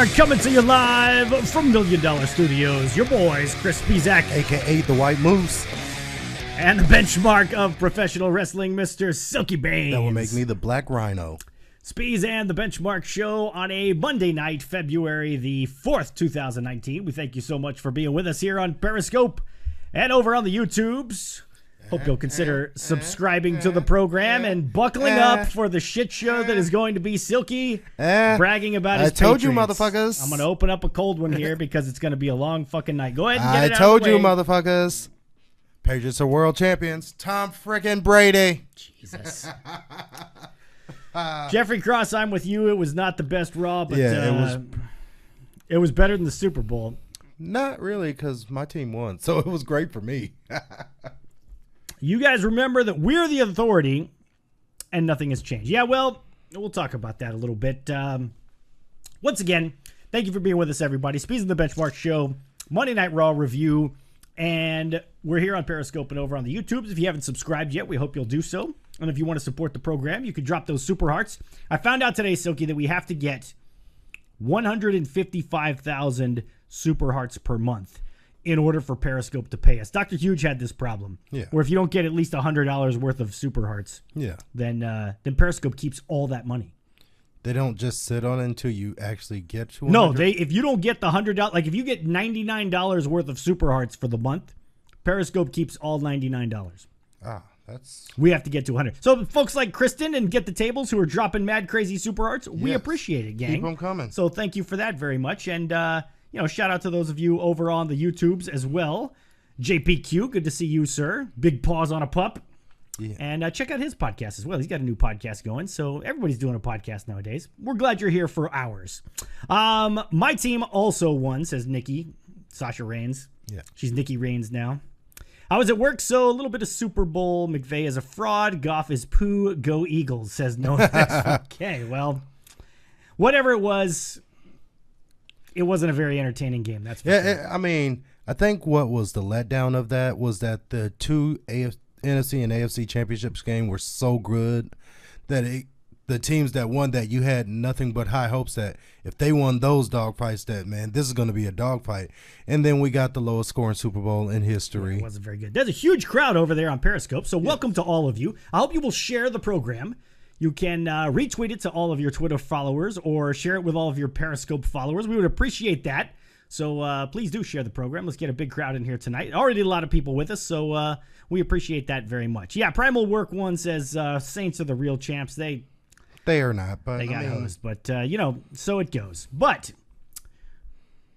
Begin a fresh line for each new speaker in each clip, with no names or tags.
are coming to you live from $1 Million Studios. Your boys, Chris Speezak,
a.k.a. the White Moose.
And the benchmark of professional wrestling, Mr. Silky Baines.
That will make me the Black Rhino.
Speez and the Benchmark Show on a Monday night, February the 4th, 2019. We thank you so much for being with us here on Periscope and over on the YouTubes. Hope you'll consider subscribing to the program and buckling up for the shit show that is going to be Silky bragging about his
told you,
Patriots.
motherfuckers.
I'm going to open up a cold one here because it's going to be a long fucking night. Go ahead and get it out
told
of the
you,
way.
motherfuckers. Patriots are world champions. Tom frickin' Brady.
Jesus. Jeffrey Cross, I'm with you. It was not the best Raw, but it was better than the Super Bowl.
Not really, because my team won, so it was great for me.
You guys remember that we're the authority and nothing has changed. Yeah, well, we'll talk about that a little bit. Once again, thank you for being with us, everybody. Speez and the Benchmark Show, Monday Night Raw review, and we're here on Periscope and over on the YouTubes. If you haven't subscribed yet, we hope you'll do so. And if you want to support the program, you can drop those super hearts. I found out today, Silky, that we have to get 155,000 super hearts per month in order for Periscope to pay us. Dr. Huge had this problem, where if you don't get at least $100 worth of super hearts, then Periscope keeps all that money.
They don't just sit on it until you actually get to 100?
No, if you don't get the $100, like if you get $99 worth of super hearts for the month, Periscope keeps all $99. We have to get to 100. So folks like Kristen and Get the Tables who are dropping mad crazy super hearts, we appreciate it, gang.
Keep them coming. So
thank you for that very much. And, shout out to those of you over on the YouTubes as well. JPQ, good to see you, sir. Big Paws on a Pup. Yeah. And check out his podcast as well. He's got a new podcast going, so everybody's doing a podcast nowadays. We're glad you're here for ours. My team also won, says Nikki. Sasha Reigns. Yeah. She's Nikki Reigns now. I was at work, so a little bit of Super Bowl. McVay is a fraud. Goff is poo. Go Eagles, says no. Okay, well, whatever it was, it wasn't a very entertaining game. That's for sure.
I mean, I think what was the letdown of that was that the two NFC and AFC championships game were so good that the teams that won that, you had nothing but high hopes that if they won those dogfights, that, man, this is going to be a dogfight. And then we got the lowest scoring Super Bowl in history.
It wasn't very good. There's a huge crowd over there on Periscope, so welcome to all of you. I hope you will share the program. You can retweet it to all of your Twitter followers or share it with all of your Periscope followers. We would appreciate that. So please do share the program. Let's get a big crowd in here tonight. Already a lot of people with us, so we appreciate that very much. Yeah, Primal Work One says Saints are the real champs. They
are not, but
they got hosed. But, so it goes. But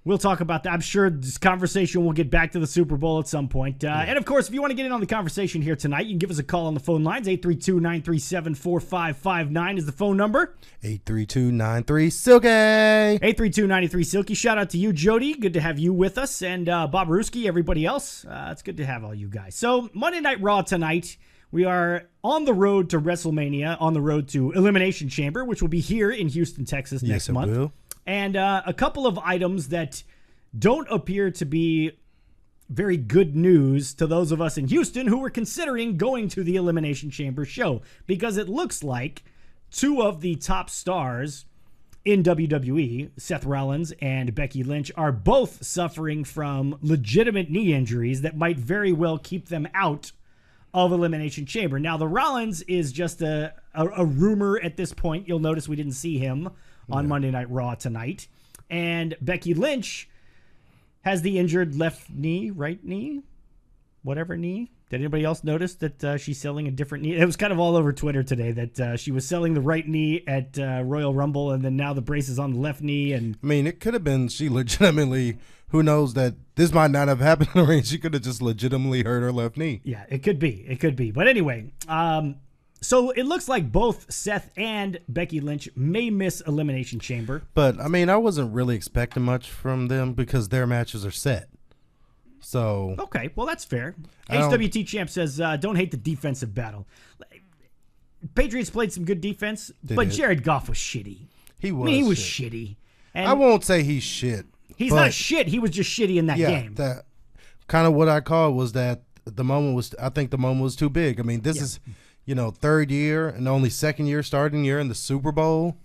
we'll talk about that. I'm sure this conversation will get back to the Super Bowl at some point. And, of course, if you want to get in on the conversation here tonight, you can give us a call on the phone lines. 832-937-4559 is the phone number.
832-93-SILKY.
832-93-SILKY. Shout out to you, Jody. Good to have you with us. And Bob Ruski, everybody else. It's good to have all you guys. So Monday Night Raw tonight. We are on the road to WrestleMania, on the road to Elimination Chamber, which will be here in Houston, Texas next month. Will. And a couple of items that don't appear to be very good news to those of us in Houston who were considering going to the Elimination Chamber show, because it looks like two of the top stars in WWE, Seth Rollins and Becky Lynch, are both suffering from legitimate knee injuries that might very well keep them out of Elimination Chamber. Now, the Rollins is just a rumor at this point. You'll notice we didn't see him on Monday Night Raw tonight. And Becky Lynch has the injured left knee, right knee, whatever knee. Did anybody else notice that she's selling a different knee? It was kind of all over Twitter today that she was selling the right knee at Royal Rumble, and then now the brace is on the left knee. And
I mean, it could have been she legitimately, who knows, that this might not have happened in the ring. She could have just legitimately hurt her left knee.
Yeah, it could be. It could be. But anyway, so it looks like both Seth and Becky Lynch may miss Elimination Chamber.
But, I mean, I wasn't really expecting much from them because their matches are set. So
okay, well, that's fair. HWT Champ says, don't hate the defensive battle. Patriots played some good defense, but Jared Goff was shitty.
He was.
I mean, he was shitty. And
I won't say he's shit.
He's not shit. He was just shitty in that game.
That kind of what I call it was that the moment was. I think the moment was too big. I mean, this is, third year and only second year, starting year in the Super Bowl.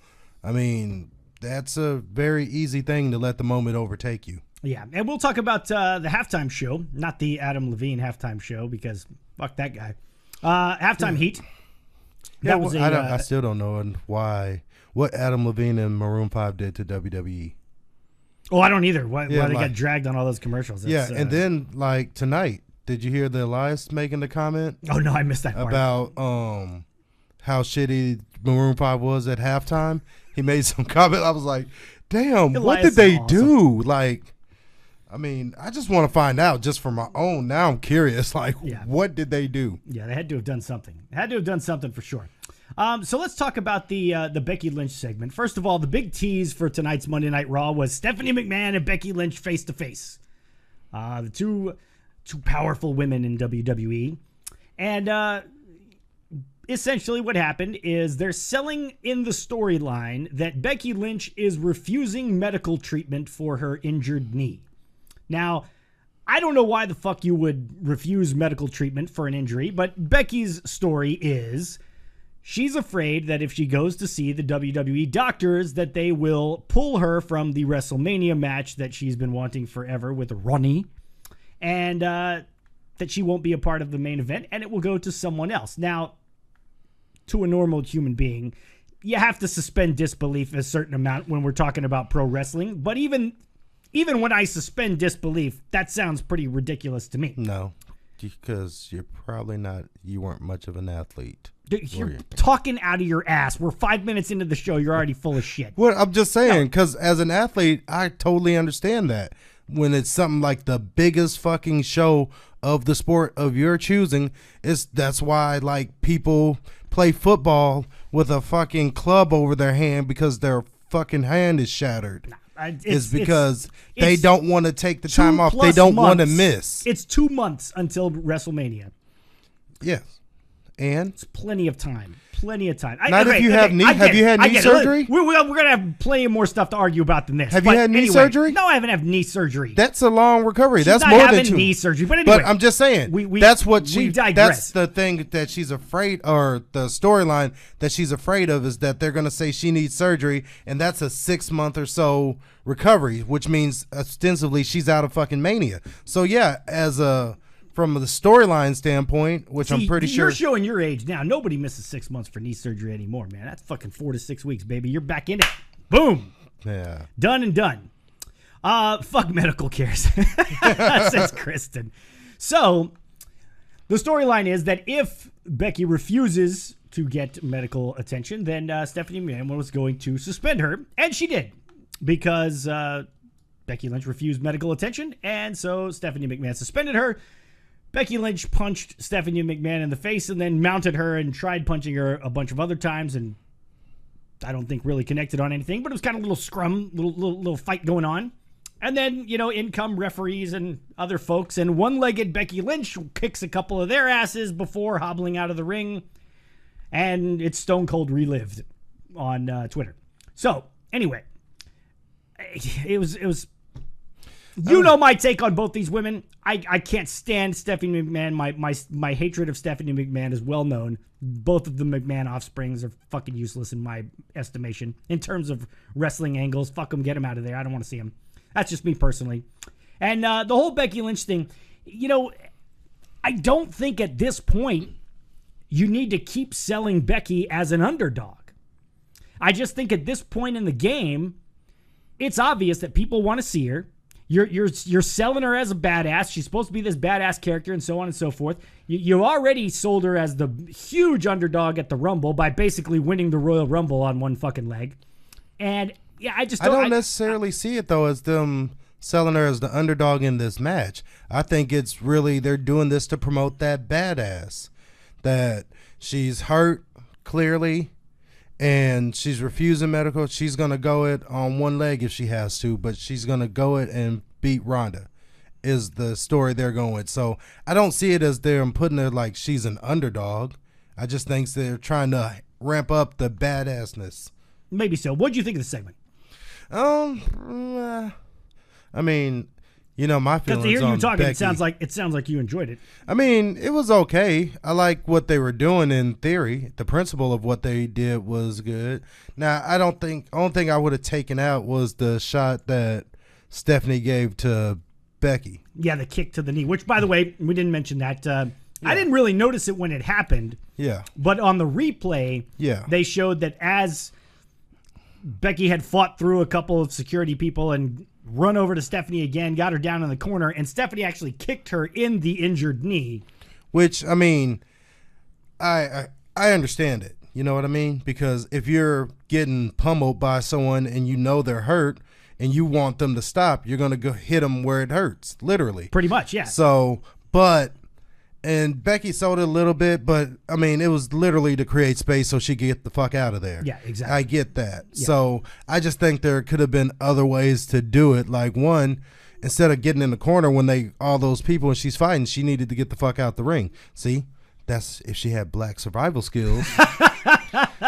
I mean, that's a very easy thing to let the moment overtake you.
Yeah, and we'll talk about the halftime show, not the Adam Levine halftime show, because fuck that guy. Halftime heat.
That was I still don't know what Adam Levine and Maroon 5 did to WWE.
Oh, I don't either. Why they got dragged on all those commercials.
That's, and then like tonight, did you hear the Elias making the comment?
Oh no, I missed that part.
About how shitty Maroon 5 was at halftime. He made some comment. I was like, damn, Elias, what did they do? Like, I mean, I just want to find out just for my own. Now I'm curious. Like, what did they do? Yeah,
they had to have done something. Had to have done something for sure. So let's talk about the Becky Lynch segment. First of all, the big tease for tonight's Monday Night Raw was Stephanie McMahon and Becky Lynch face to face. The two powerful women in WWE. And essentially what happened is they're selling in the storyline that Becky Lynch is refusing medical treatment for her injured knee. Now, I don't know why the fuck you would refuse medical treatment for an injury, but Becky's story is she's afraid that if she goes to see the WWE doctors, that they will pull her from the WrestleMania match that she's been wanting forever with Ronnie, and that she won't be a part of the main event, and it will go to someone else. Now, to a normal human being, you have to suspend disbelief a certain amount when we're talking about pro wrestling, but even when I suspend disbelief, that sounds pretty ridiculous to me.
No, because you weren't much of an athlete.
You're talking out of your ass. We're 5 minutes into the show. You're already full of shit.
Well, I'm just saying, because as an athlete, I totally understand that. When it's something like the biggest fucking show of the sport of your choosing, that's why like people play football with a fucking club over their hand because their fucking hand is shattered. It's because they don't want to take the time off. They don't want to miss.
It's 2 months until WrestleMania.
Yes. And
it's plenty of time. Plenty of time.
Have you had knee surgery?
We're going to have plenty more stuff to argue about than this.
Have you had knee surgery?
No, I haven't had knee surgery.
That's a long recovery. That's
not
more
having
than 2
knee surgery. But anyway,
I'm just saying.
We
that's the thing that she's afraid, or the storyline that she's afraid of, is that they're going to say she needs surgery, and that's a 6 month or so recovery, which means ostensibly she's out of fucking Mania. So yeah, from the storyline standpoint, which I'm pretty sure.
You're showing your age now. Nobody misses 6 months for knee surgery anymore, man. That's fucking 4 to 6 weeks, baby. You're back in it. Boom.
Yeah.
Done and done. Fuck medical cares, says Kristen. So the storyline is that if Becky refuses to get medical attention, then Stephanie McMahon was going to suspend her. And she did, because Becky Lynch refused medical attention. And so Stephanie McMahon suspended her. Becky Lynch punched Stephanie McMahon in the face and then mounted her and tried punching her a bunch of other times, and I don't think really connected on anything, but it was kind of a little scrum, little fight going on. And then, in come referees and other folks, and one-legged Becky Lynch kicks a couple of their asses before hobbling out of the ring, and it's Stone Cold relived on Twitter. So, anyway, it was you know my take on both these women. I can't stand Stephanie McMahon. My hatred of Stephanie McMahon is well known. Both of the McMahon offsprings are fucking useless in my estimation. In terms of wrestling angles, fuck them, get them out of there. I don't want to see them. That's just me personally. And the whole Becky Lynch thing, I don't think at this point you need to keep selling Becky as an underdog. I just think at this point in the game, it's obvious that people want to see her. You're selling her as a badass. She's supposed to be this badass character and so on and so forth. You already sold her as the huge underdog at the Rumble by basically winning the Royal Rumble on one fucking leg. And yeah, I don't
necessarily see it though as them selling her as the underdog in this match. I think it's really they're doing this to promote that badass, that she's hurt clearly and she's refusing medical. She's going to go it on one leg if she has to, but she's going to go it and beat Ronda is the story they're going with. So I don't see it as they're putting her like she's an underdog. I just think they're trying to ramp up the badassness.
Maybe so. What do you think of the segment?
I mean, my
Because
feelings
to hear
on
you talking,
Becky.
it sounds like you enjoyed it.
I mean, it was okay. I like what they were doing in theory. The principle of what they did was good. Now, only thing I would have taken out was the shot that Stephanie gave to Becky.
Yeah, the kick to the knee, which, by the way, we didn't mention that. I didn't really notice it when it happened.
Yeah.
But on the replay, they showed that as Becky had fought through a couple of security people and run over to Stephanie again, got her down in the corner, and Stephanie actually kicked her in the injured knee.
Which, I mean, I understand it. You know what I mean? Because if you're getting pummeled by someone and you know they're hurt and you want them to stop, you're going to go hit them where it hurts, literally.
Pretty much, yeah.
So, and Becky sold it a little bit, but, I mean, it was literally to create space so she could get the fuck out of there.
Yeah, exactly.
I get that.
Yeah.
So, I just think there could have been other ways to do it. Like, one, instead of getting in the corner when all those people and she's fighting, she needed to get the fuck out the ring. See? That's if she had black survival skills.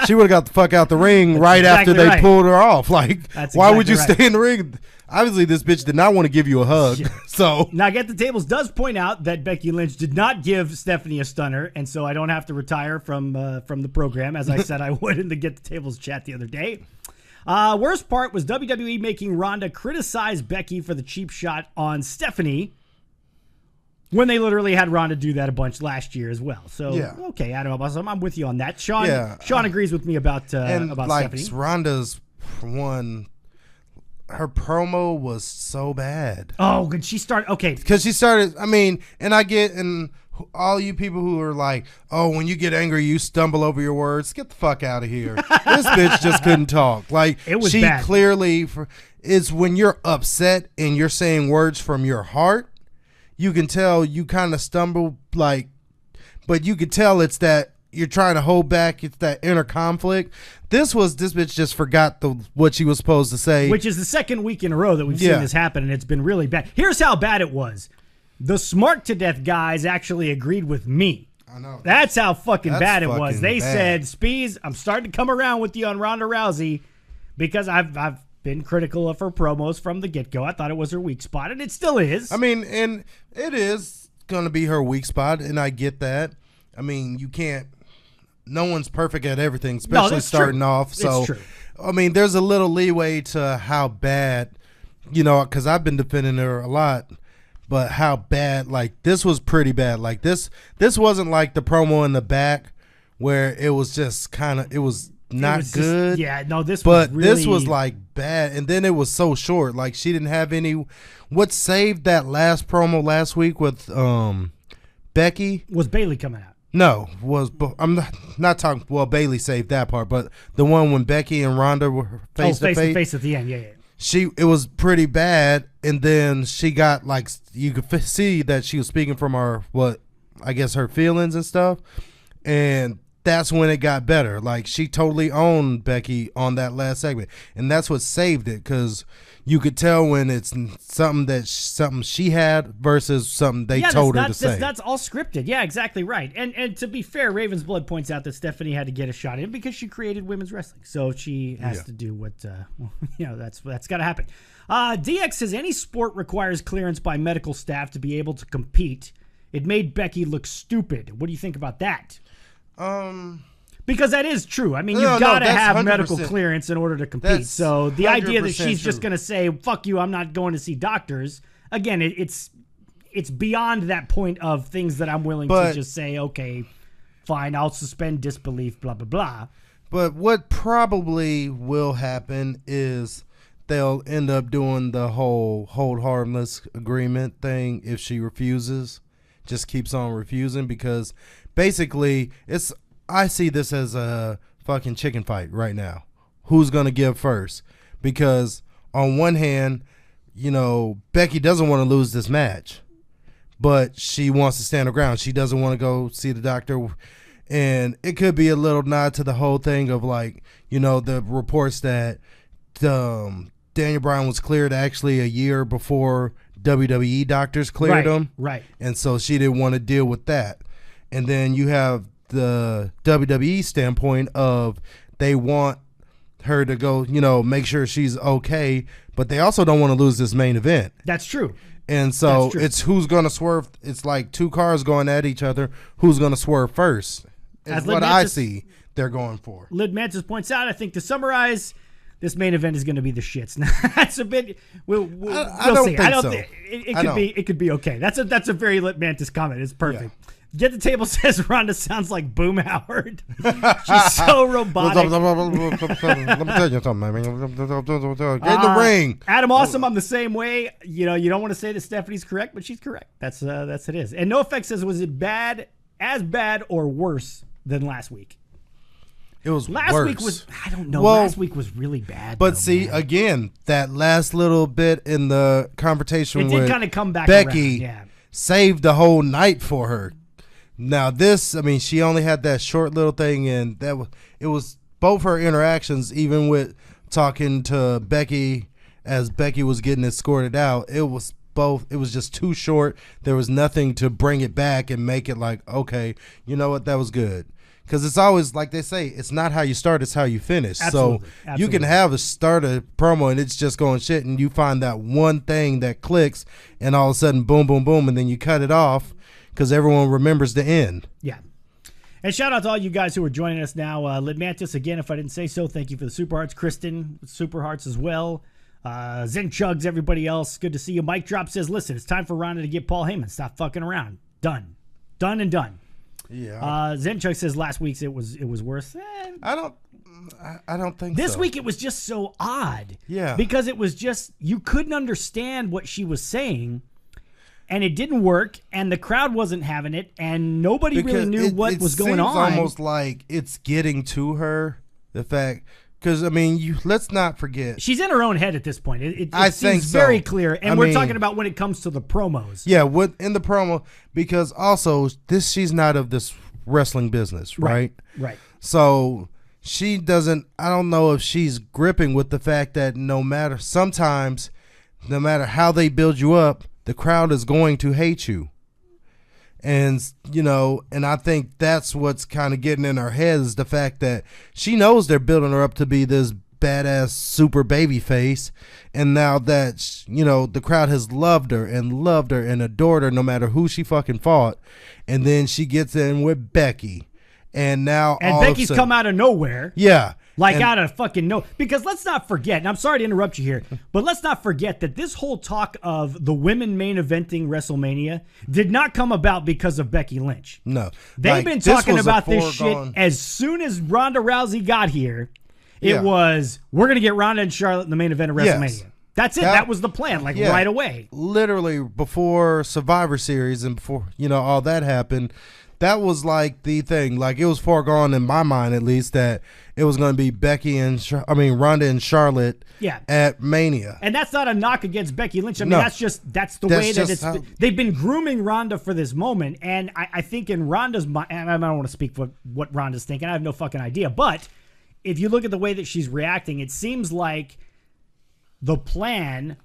She would have got the fuck out the ring right after they pulled her off. Like, why would you stay in the ring? Obviously, this bitch did not want to give you a hug. Yeah. So
now, Get the Tables does point out that Becky Lynch did not give Stephanie a stunner, and so I don't have to retire from the program, as I said I would in the Get the Tables chat the other day. Worst part was WWE making Ronda criticize Becky for the cheap shot on Stephanie, when they literally had Ronda do that a bunch last year as well. So, okay, I don't know. I'm with you on that. Sean agrees with me about Stephanie.
Ronda's one, her promo was so bad.
Oh, good. She started, okay.
Because she started, I mean, and I get, and all you people who are like, oh, when you get angry, you stumble over your words. Get the fuck out of here. This bitch just couldn't talk. Like,
it was
she
bad.
Clearly, it's when you're upset and you're saying words from your heart, you can tell you kind of stumble, like, but you can tell it's that you're trying to hold back. It's that inner conflict. This bitch just forgot what she was supposed to say.
Which is the second week in a row that we've seen this happen, and it's been really bad. Here's how bad it was. The Smart to Death guys actually agreed with me.
I know.
That's how fucking bad it was. They said, Speez, I'm starting to come around with you on Ronda Rousey because I've been critical of her promos from the get-go. I thought it was her weak spot, and it still is.
I mean, and it is going to be her weak spot, and I get that. I mean, you can't – no one's perfect at everything, especially starting off. So,
it's true.
I mean, there's a little leeway to how bad, because I've been defending her a lot, but how bad – like, this was pretty bad. Like, this wasn't like the promo in the back where it was just kind of – it was – not good.
This
but
was really...
this was like bad, and then it was so short. Like, she didn't have any. What saved that last promo last week with Becky
was Bayley coming out.
No, I'm not talking. Well, Bayley saved that part, but the one when Becky and Ronda were face to face
at the end. Yeah.
It was pretty bad, and then she got like you could see that she was speaking from her her feelings and stuff, and that's when it got better. Like, she totally owned Becky on that last segment, and that's what saved it, because you could tell when it's something she had versus something they told her to say.
That's all scripted. Yeah, exactly right. And to be fair, Raven's Blood points out that Stephanie had to get a shot in because she created women's wrestling, so she has to do what that's got to happen. DX says any sport requires clearance by medical staff to be able to compete. It made Becky look stupid. What do you think about that? Because that is true. I mean, you've got to have medical clearance in order to compete. So the idea that she's just going to say, fuck you, I'm not going to see doctors, again, it's beyond that point of things that I'm willing to just say, okay, fine, I'll suspend disbelief, blah, blah, blah.
But what probably will happen is they'll end up doing the whole hold harmless agreement thing if she refuses, just keeps on refusing, because basically, I see this as a fucking chicken fight right now. Who's going to give first? Because on one hand, Becky doesn't want to lose this match, but she wants to stand her ground. She doesn't want to go see the doctor. And it could be a little nod to the whole thing of, like, the reports that Daniel Bryan was cleared actually a year before WWE doctors cleared him.
Right.
And so she didn't want to deal with that. And then you have the WWE standpoint of they want her to go, make sure she's okay, but they also don't want to lose this main event.
That's true.
And so it's who's going to swerve. It's like two cars going at each other. Who's going to swerve first? Is what I see they're going for.
Lid Mantis points out, I think to summarize, this main event is going to be the shits. Now, that's a bit. We'll see. I don't think it could be okay. That's a very Lid Mantis comment. It's perfect. Yeah. Get the Table says Ronda sounds like Boom Howard. She's so robotic.
Let me tell you something. Get in the ring.
Adam Awesome, I'm the same way. You don't want to say that Stephanie's correct, but she's correct. That's it is. And NoFX says, was it as bad or worse than last week?
It was
last
worse.
week was, I don't know. Last week was really bad.
But again, that last little bit in the confrontation
with kind of come back
Becky saved the whole night for her. Now this, I mean, she only had that short little thing, and it was both her interactions, even with talking to Becky as Becky was getting escorted out. It was just too short. There was nothing to bring it back and make it like, okay, you know what, that was good. Because it's always, like they say, it's not how you start, it's how you finish.
Absolutely.
So you can have a promo and it's just going shit, and you find that one thing that clicks, and all of a sudden, boom, boom, boom, and then you cut it off because everyone remembers the end.
Yeah. And shout out to all you guys who are joining us now. Lid Mantis, again, if I didn't say so, thank you for the Super Hearts. Kristen, Super Hearts as well. Zen Chugs, everybody else, good to see you. Mike Drop says, listen, it's time for Ronda to get Paul Heyman. Stop fucking around. Done and done.
Yeah.
Zen Chugs says last week's it was worse.
I don't think
this
so.
week it was just so odd.
Yeah.
Because it was just, you couldn't understand what she was saying, and it didn't work, and the crowd wasn't having it, and nobody really knew what was going on.
It seems almost like it's getting to her, the fact, because, I mean, let's not forget.
She's in her own head at this point. It
I
seems
think so.
very clear, and we're talking about when it comes to the promos.
Yeah, in the promo, because also, she's not of this wrestling business, right?
Right.
So she doesn't, I don't know if she's gripping with the fact that sometimes, no matter how they build you up, the crowd is going to hate you. And, and I think that's what's kind of getting in her head is the fact that she knows they're building her up to be this badass super baby face. And now that, the crowd has loved her and adored her no matter who she fucking fought. And then she gets in with Becky. And now
Becky's come out of nowhere.
Yeah.
Out of fucking no. Because let's not forget, and I'm sorry to interrupt you here, but let's not forget that this whole talk of the women main eventing WrestleMania did not come about because of Becky Lynch.
No.
They've been talking about this shit as soon as Ronda Rousey got here. It was, we're going to get Ronda and Charlotte in the main event of WrestleMania. Yes. That's it. That was the plan, right away.
Literally before Survivor Series and before, all that happened, that was like the thing. Like, it was foregone in my mind, at least, that it was going to be Ronda and Charlotte at Mania.
And that's not a knock against Becky Lynch. I mean, that's the way that they've been grooming Ronda for this moment. And I think in Ronda's mind, and I don't want to speak for what Ronda's thinking. I have no fucking idea. But if you look at the way that she's reacting, it seems like the plan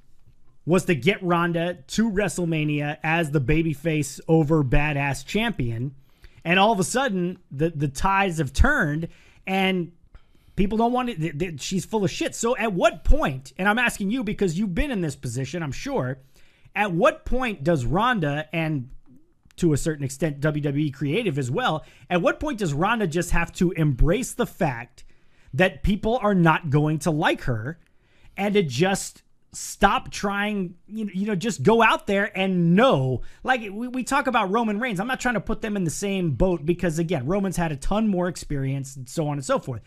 was to get Ronda to WrestleMania as the babyface over badass champion. And all of a sudden, the tides have turned, and people don't want it. She's full of shit. So at what point, and I'm asking you because you've been in this position, I'm sure, at what point does Ronda, and to a certain extent WWE Creative as well, at what point does Ronda just have to embrace the fact that people are not going to like her, and to just stop trying, just go out there and know. Like we talk about Roman Reigns. I'm not trying to put them in the same boat because, again, Roman's had a ton more experience and so on and so forth.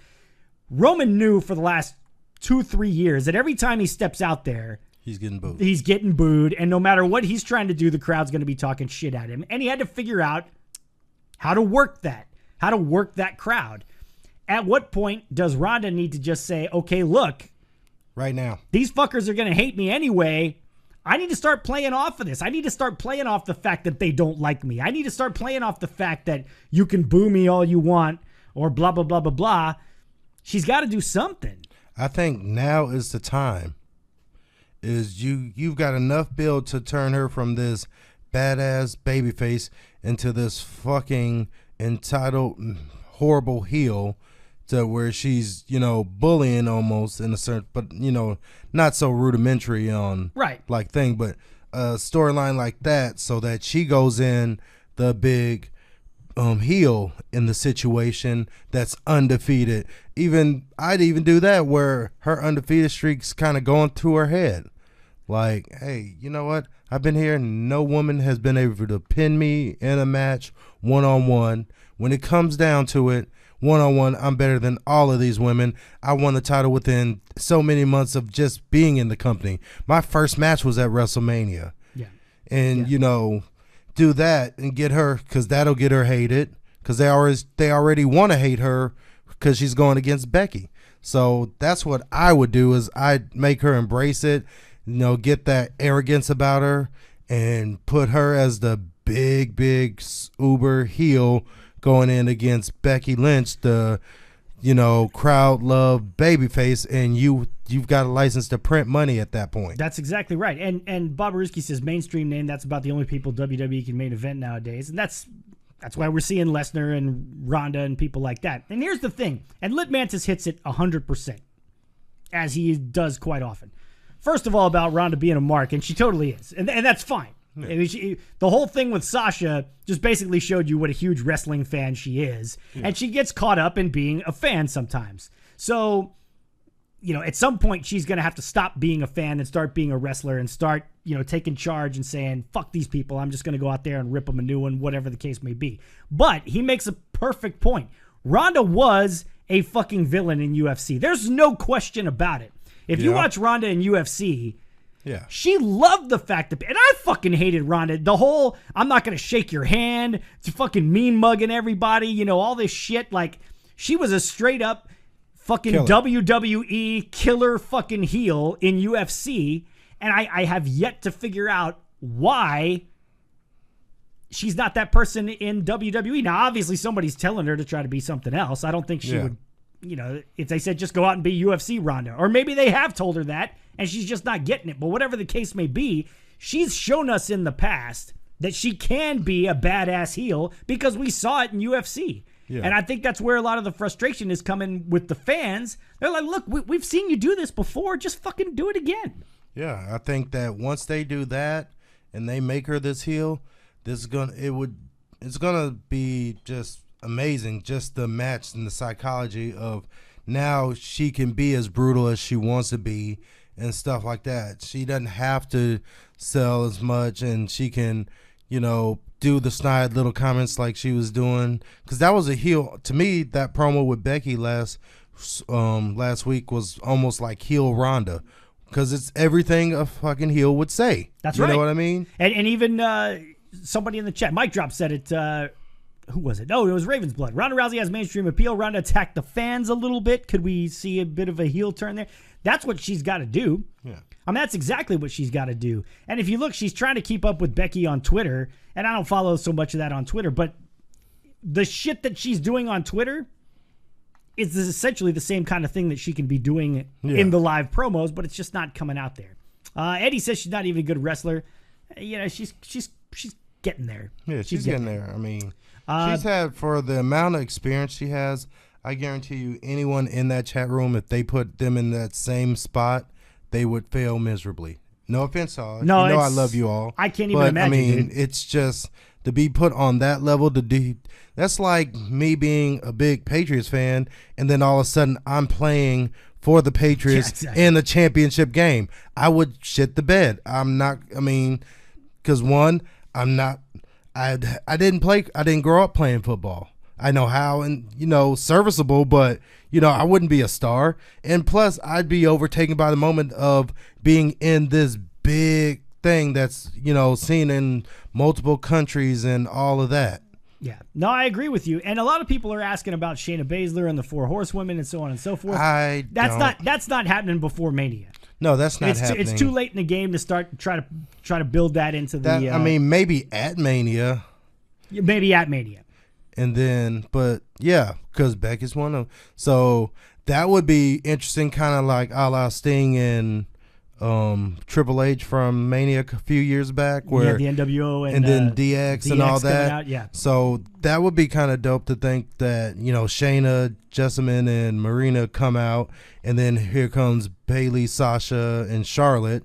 Roman knew for the last 2-3 years that every time he steps out there,
he's getting booed.
He's getting booed, and no matter what he's trying to do, the crowd's going to be talking shit at him. And he had to figure out how to work that crowd. At what point does Ronda need to just say, okay, look,
right now,
these fuckers are going to hate me anyway. I need to start playing off of this. I need to start playing off the fact that they don't like me. I need to start playing off the fact that you can boo me all you want or blah, blah, blah, blah, blah. She's got to do something.
I think now is the time. You've got enough build to turn her from this badass babyface into this fucking entitled, horrible heel, to where she's, bullying almost in a certain, but, not so rudimentary on
right,
like thing, but a storyline like that so that she goes in the big heel in the situation that's undefeated. I'd even do that where her undefeated streak's kind of going through her head. Like, hey, you know what? I've been here and no woman has been able to pin me in a match one-on-one. When it comes down to it, one-on-one, I'm better than all of these women. I won the title within so many months of just being in the company. My first match was at WrestleMania.
Yeah.
And, you know, do that and get her, because that'll get her hated, because they already want to hate her because she's going against Becky. So that's what I would do, is I'd make her embrace it, you know, get that arrogance about her and put her as the big uber heel going in against Becky Lynch, the, you know, crowd love babyface, and you've got a license to print money at that point.
That's exactly right. And Bob Ruski says mainstream name, that's about the only people WWE can main event nowadays. And that's why we're seeing Lesnar and Ronda and people like that. And here's the thing, and Lit Mantis hits it 100%, as he does quite often. First of all, about Ronda being a mark, and she totally is. And that's fine. Yeah. I mean, the whole thing with Sasha just basically showed you what a huge wrestling fan she is. Yeah. And she gets caught up in being a fan sometimes. So, you know, at some point she's going to have to stop being a fan and start being a wrestler and start, you know, taking charge and saying, fuck these people. I'm just going to go out there and rip them a new one, whatever the case may be. But he makes a perfect point. Ronda was a fucking villain in UFC. There's no question about it. If you watch Ronda in UFC,
yeah,
she loved the fact that, and I fucking hated Ronda. The whole, I'm not going to shake your hand, to fucking mean mugging everybody, you know, all this shit. Like, she was a straight up fucking WWE killer fucking heel in UFC. And I have yet to figure out why she's not that person in WWE. Now, obviously, somebody's telling her to try to be something else. I don't think she would, you know, if they said just go out and be UFC Ronda. Or maybe they have told her that, and she's just not getting it. But whatever the case may be, she's shown us in the past that she can be a badass heel because we saw it in UFC. Yeah. And I think that's where a lot of the frustration is coming with the fans. They're like, look, we've seen you do this before. Just fucking do it again.
Yeah, I think that once they do that and they make her this heel, it's gonna be just amazing. Just the match and the psychology of now she can be as brutal as she wants to be and stuff like that. She doesn't have to sell as much, and she can, you know, do the snide little comments like she was doing, because that was a heel to me. That promo with Becky last week was almost like heel Ronda, because it's everything a fucking heel would say.
That's right.
You know what I mean?
And even somebody in the chat, Mike Drop, said it. Who was it? No, it was Raven's Blood. Ronda Rousey has mainstream appeal. Ronda attacked the fans a little bit. Could we see a bit of a heel turn there? That's what she's got to do.
Yeah.
I mean, that's exactly what she's got to do. And if you look, she's trying to keep up with Becky on Twitter, and I don't follow so much of that on Twitter, but the shit that she's doing on Twitter is essentially the same kind of thing that she can be doing in the live promos, but it's just not coming out there. Eddie says she's not even a good wrestler. You know, she's getting there.
Yeah, she's getting there. I mean, she's had, for the amount of experience she has, I guarantee you anyone in that chat room, if they put them in that same spot, they would fail miserably. No offense, all.
No,
you know I love you all.
I can't even imagine.
I mean,
dude,
it's just to be put on that level. That's like me being a big Patriots fan, and then all of a sudden I'm playing for the Patriots in the championship game. I would shit the bed. I'm not. I mean, because one, I'm not. I didn't grow up playing football. I know how, and, you know, serviceable, but, you know, I wouldn't be a star. And plus, I'd be overtaken by the moment of being in this big thing that's, you know, seen in multiple countries and all of that.
Yeah. No, I agree with you. And a lot of people are asking about Shayna Baszler and the Four Horsewomen and so on and so forth. That's not happening before Mania.
No, that's not happening.
It's too late in the game to start try to build that into the.
I mean, maybe at Mania.
Maybe at Mania.
And then, but yeah, because Becky's one of them. So that would be interesting, kind of like a la Sting and Triple H from Mania a few years back, where
the NWO
and then DX and all that.
Out, yeah.
So that would be kind of dope to think that, you know, Shayna, Jessamine, and Marina come out, and then here comes Bayley, Sasha, and Charlotte,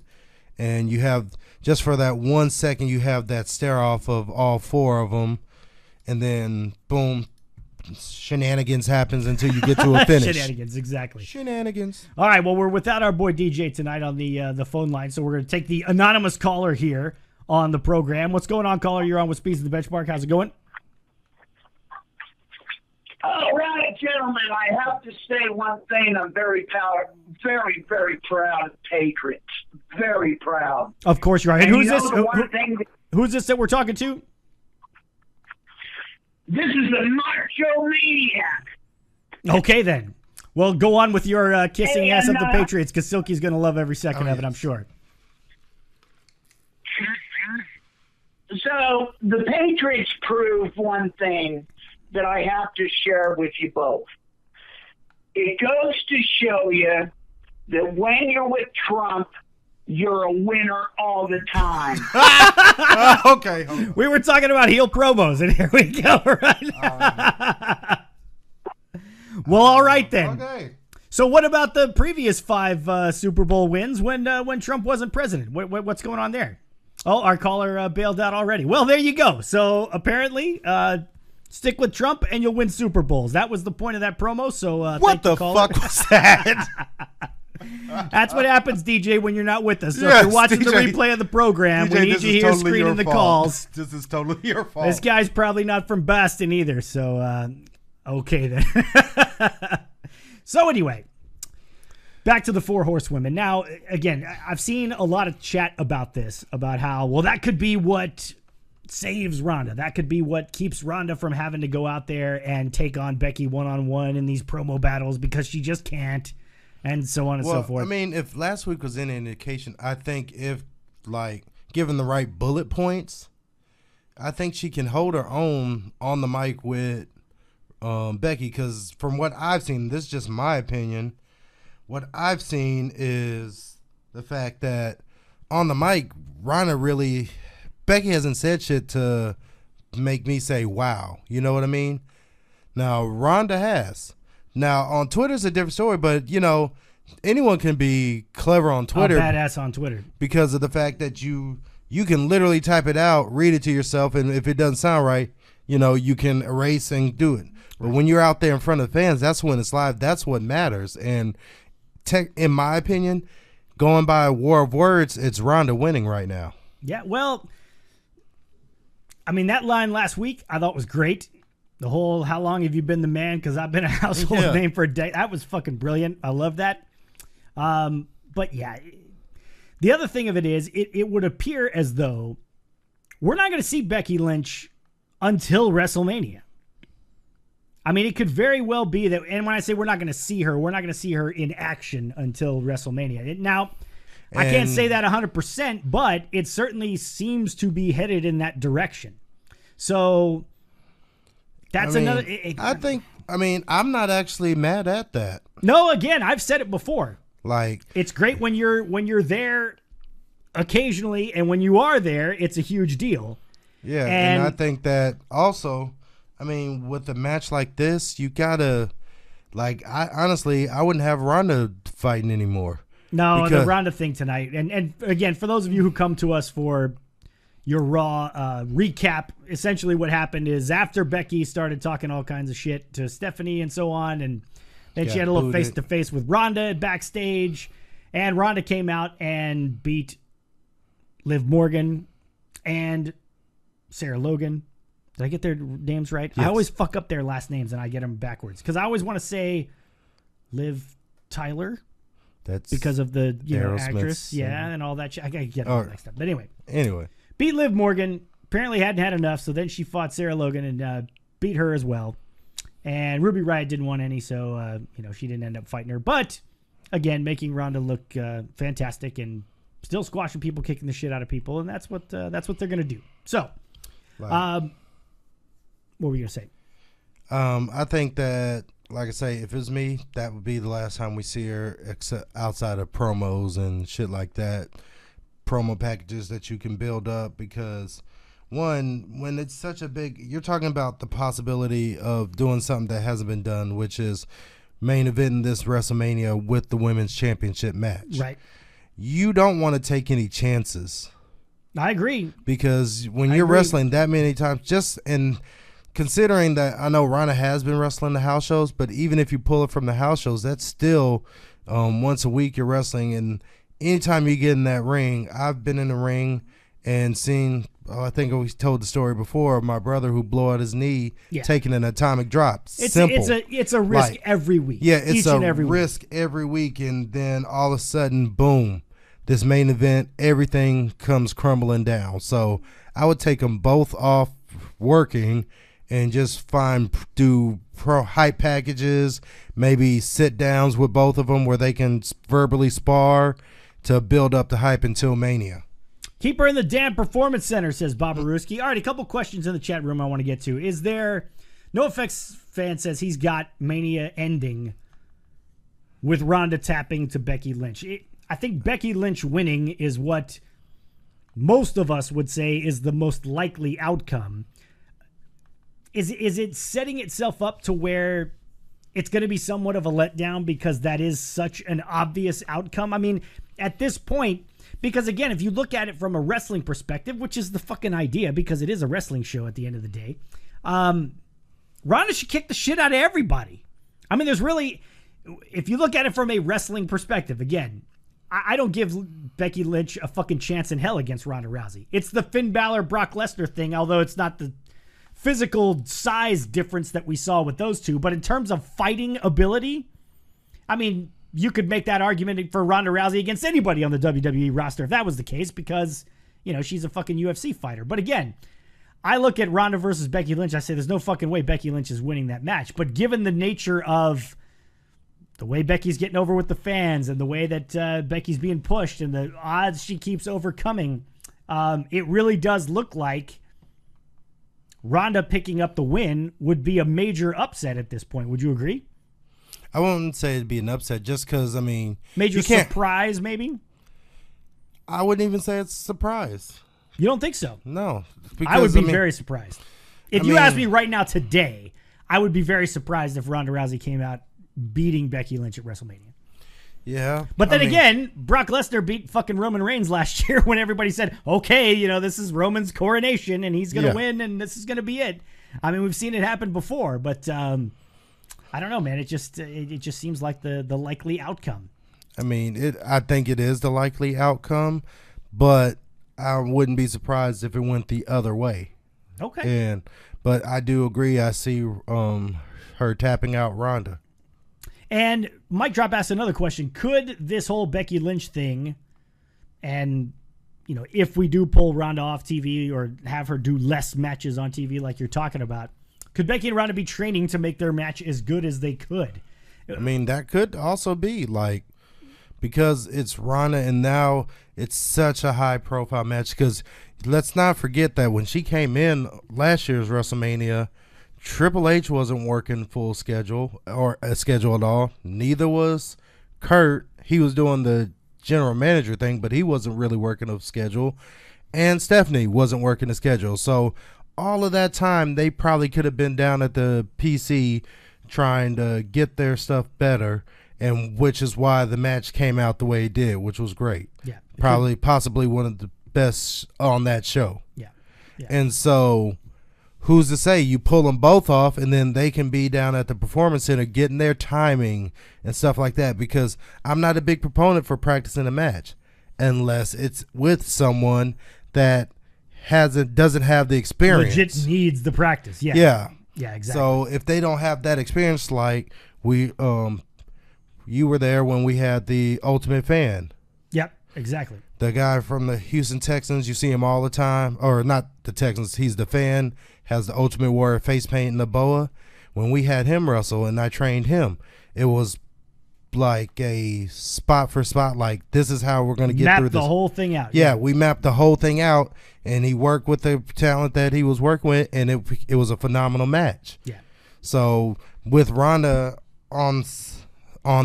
and you have just for that 1 second, you have that stare off of all 4 of them, and then boom, shenanigans happens until you get to a finish.
Shenanigans, exactly.
Shenanigans.
All right, well, we're without our boy DJ tonight on the phone line, so we're going to take the anonymous caller here on the program. What's going on, caller? You're on with Speez of the Benchmark. How's it going?
All right, gentlemen, I have to say one thing. I'm very proud, very, very proud of Patriots. Very proud.
Of course you are. And
And
who's
you know
this?
the one thing that-
Who's this that we're talking to?
This is a macho maniac.
Okay, then. Well, go on with your kissing ass of the
And,
Patriots, because Silky's going to love every second of it,
yes.
I'm sure.
So the Patriots proved one thing that I have to share with you both. It goes to show you that when you're with Trump, you're a winner all the time.
Okay.
We were talking about heel promos, and here we go, right? Well, all right then.
Okay.
So what about the previous 5 Super Bowl wins when Trump wasn't president? What's going on there? Oh, our caller bailed out already. Well, there you go. So apparently, stick with Trump and you'll win Super Bowls. That was the point of that promo. So
What
thank
the
you, caller.
fuck was that?
That's what happens, DJ, when you're not with us. So if
Yes,
you're watching the
DJ
replay of the program, we
DJ,
need
this
you
is
here
totally
screening
your
the
fault.
calls.
This is totally your fault.
This guy's probably not from Boston either. So, okay then. So anyway, back to the 4 horsewomen. Now, again, I've seen a lot of chat about this, about how, well, that could be what saves Ronda. That could be what keeps Ronda from having to go out there and take on Becky one-on-one in these promo battles because she just can't, and so on and so forth.
I mean, if last week was any indication, I think if, like, given the right bullet points, I think she can hold her own on the mic with Becky, because from what I've seen, this is just my opinion, what I've seen is the fact that on the mic, Becky hasn't said shit to make me say, wow. You know what I mean? Now, Ronda has. Now, on Twitter, it's a different story, but, you know, anyone can be clever on Twitter.
Badass on Twitter.
Because of the fact that you can literally type it out, read it to yourself, and if it doesn't sound right, you know, you can erase and do it. But when you're out there in front of fans, that's when it's live. That's what matters. And in my opinion, going by war of words, it's Ronda winning right now.
Yeah, well, I mean, that line last week I thought was great. The whole, how long have you been the man? Because I've been a household name for a day. That was fucking brilliant. I love that. But yeah, the other thing of it is, it would appear as though we're not going to see Becky Lynch until WrestleMania. I mean, it could very well be that, and when I say we're not going to see her, we're not going to see her in action until WrestleMania. Now, I can't say that 100%, but it certainly seems to be headed in that direction. So that's another.
I'm not actually mad at that.
No, again, I've said it before.
Like,
it's great when you're there occasionally, and when you are there, it's a huge deal.
Yeah, and I think that also, I mean, with a match like this, you gotta, like, I wouldn't have Ronda fighting anymore.
No, the Ronda thing tonight. And again, for those of you who come to us for your Raw recap, essentially what happened is after Becky started talking all kinds of shit to Stephanie and so on, and then she had a little face-to-face with Ronda backstage, and Ronda came out and beat Liv Morgan and Sarah Logan. Did I get their names right? Yes. I always fuck up their last names and I get them backwards because I always want to say Liv Tyler.
That's
because of the actress,
Smith's,
and all that shit. I gotta get them next time. But anyway, beat Liv Morgan. Apparently hadn't had enough, so then she fought Sarah Logan and beat her as well. And Ruby Riott didn't want any, so she didn't end up fighting her. But again, making Ronda look fantastic and still squashing people, kicking the shit out of people, and that's what they're gonna do. So, what were you gonna say?
I think that, like I say, if it was me, that would be the last time we see her, except outside of promos and shit like that, promo packages that you can build up. Because one, when it's such a big, you're talking about the possibility of doing something that hasn't been done, which is main eventing this WrestleMania with the women's championship match.
Right.
You don't want to take any chances
I agree.
Because when you're wrestling that many times, considering that I know Ronda has been wrestling the house shows, but even if you pull it from the house shows, that's still once a week you're wrestling. And anytime you get in that ring, I've been in the ring and seen, I think we told the story before, of my brother who blew out his knee taking an atomic drop.
It's a risk every week.
Yeah, it's a risk every week. And then all of a sudden, boom, this main event, everything comes crumbling down. So I would take them both off working and just do hype packages, maybe sit downs with both of them where they can verbally spar to build up the hype until Mania.
Keep her in the damn performance center, says Babaruski. All right, a couple questions in the chat room I want to get to. Is there, NoFX fan says he's got Mania ending with Ronda tapping to Becky Lynch. I think Becky Lynch winning is what most of us would say is the most likely outcome. Is it setting itself up to where it's going to be somewhat of a letdown because that is such an obvious outcome? I mean, at this point, because again, if you look at it from a wrestling perspective, which is the fucking idea because it is a wrestling show at the end of the day, Ronda should kick the shit out of everybody. I mean, there's really, if you look at it from a wrestling perspective, again, I don't give Becky Lynch a fucking chance in hell against Ronda Rousey. It's the Finn Balor, Brock Lesnar thing, although it's not the physical size difference that we saw with those two. But in terms of fighting ability, I mean, you could make that argument for Ronda Rousey against anybody on the WWE roster if that was the case because, you know, she's a fucking UFC fighter. But again, I look at Ronda versus Becky Lynch, I say there's no fucking way Becky Lynch is winning that match. But given the nature of the way Becky's getting over with the fans and the way that Becky's being pushed and the odds she keeps overcoming, it really does look like Ronda picking up the win would be a major upset at this point. Would you agree?
I wouldn't say it'd be an upset just because, I mean...
Major surprise, maybe?
I wouldn't even say it's a surprise.
You don't think so?
No.
Because, I would be very surprised. If you asked me right now today, I would be very surprised if Ronda Rousey came out beating Becky Lynch at WrestleMania.
Yeah.
But then again, Brock Lesnar beat fucking Roman Reigns last year when everybody said, okay, you know, this is Roman's coronation and he's going to win and this is going to be it. I mean, we've seen it happen before, but I don't know, man. It just seems like the likely outcome.
I mean, I think it is the likely outcome, but I wouldn't be surprised if it went the other way.
Okay.
But I do agree. I see her tapping out Ronda.
And Mike Drop asked another question. Could this whole Becky Lynch thing, and, you know, if we do pull Ronda off TV or have her do less matches on TV like you're talking about, could Becky and Ronda be training to make their match as good as they could?
I mean, that could also be, like, because it's Ronda and now it's such a high-profile match. Because let's not forget that when she came in last year's WrestleMania, Triple H wasn't working full schedule or a schedule at all. Neither was Kurt. He was doing the general manager thing, but he wasn't really working a schedule. And Stephanie wasn't working a schedule. So all of that time, they probably could have been down at the PC trying to get their stuff better, and which is why the match came out the way it did, which was great.
Yeah.
Possibly one of the best on that show.
Yeah.
And so who's to say you pull them both off and then they can be down at the Performance Center getting their timing and stuff like that? Because I'm not a big proponent for practicing a match unless it's with someone that doesn't have the experience.
Legit needs the practice. Yeah. Yeah, exactly.
So if they don't have that experience, like you were there when we had the Ultimate Fan.
Yep, exactly.
The guy from the Houston Texans, you see him all the time. Or not the Texans, he's the Fan, has the Ultimate Warrior face paint and the boa. When we had him wrestle and I trained him, it was like a spot for spot, like this is how we're going to get through this.
Map the whole thing out.
Yeah, we mapped the whole thing out, and he worked with the talent that he was working with, and it was a phenomenal match.
Yeah.
So with Ronda on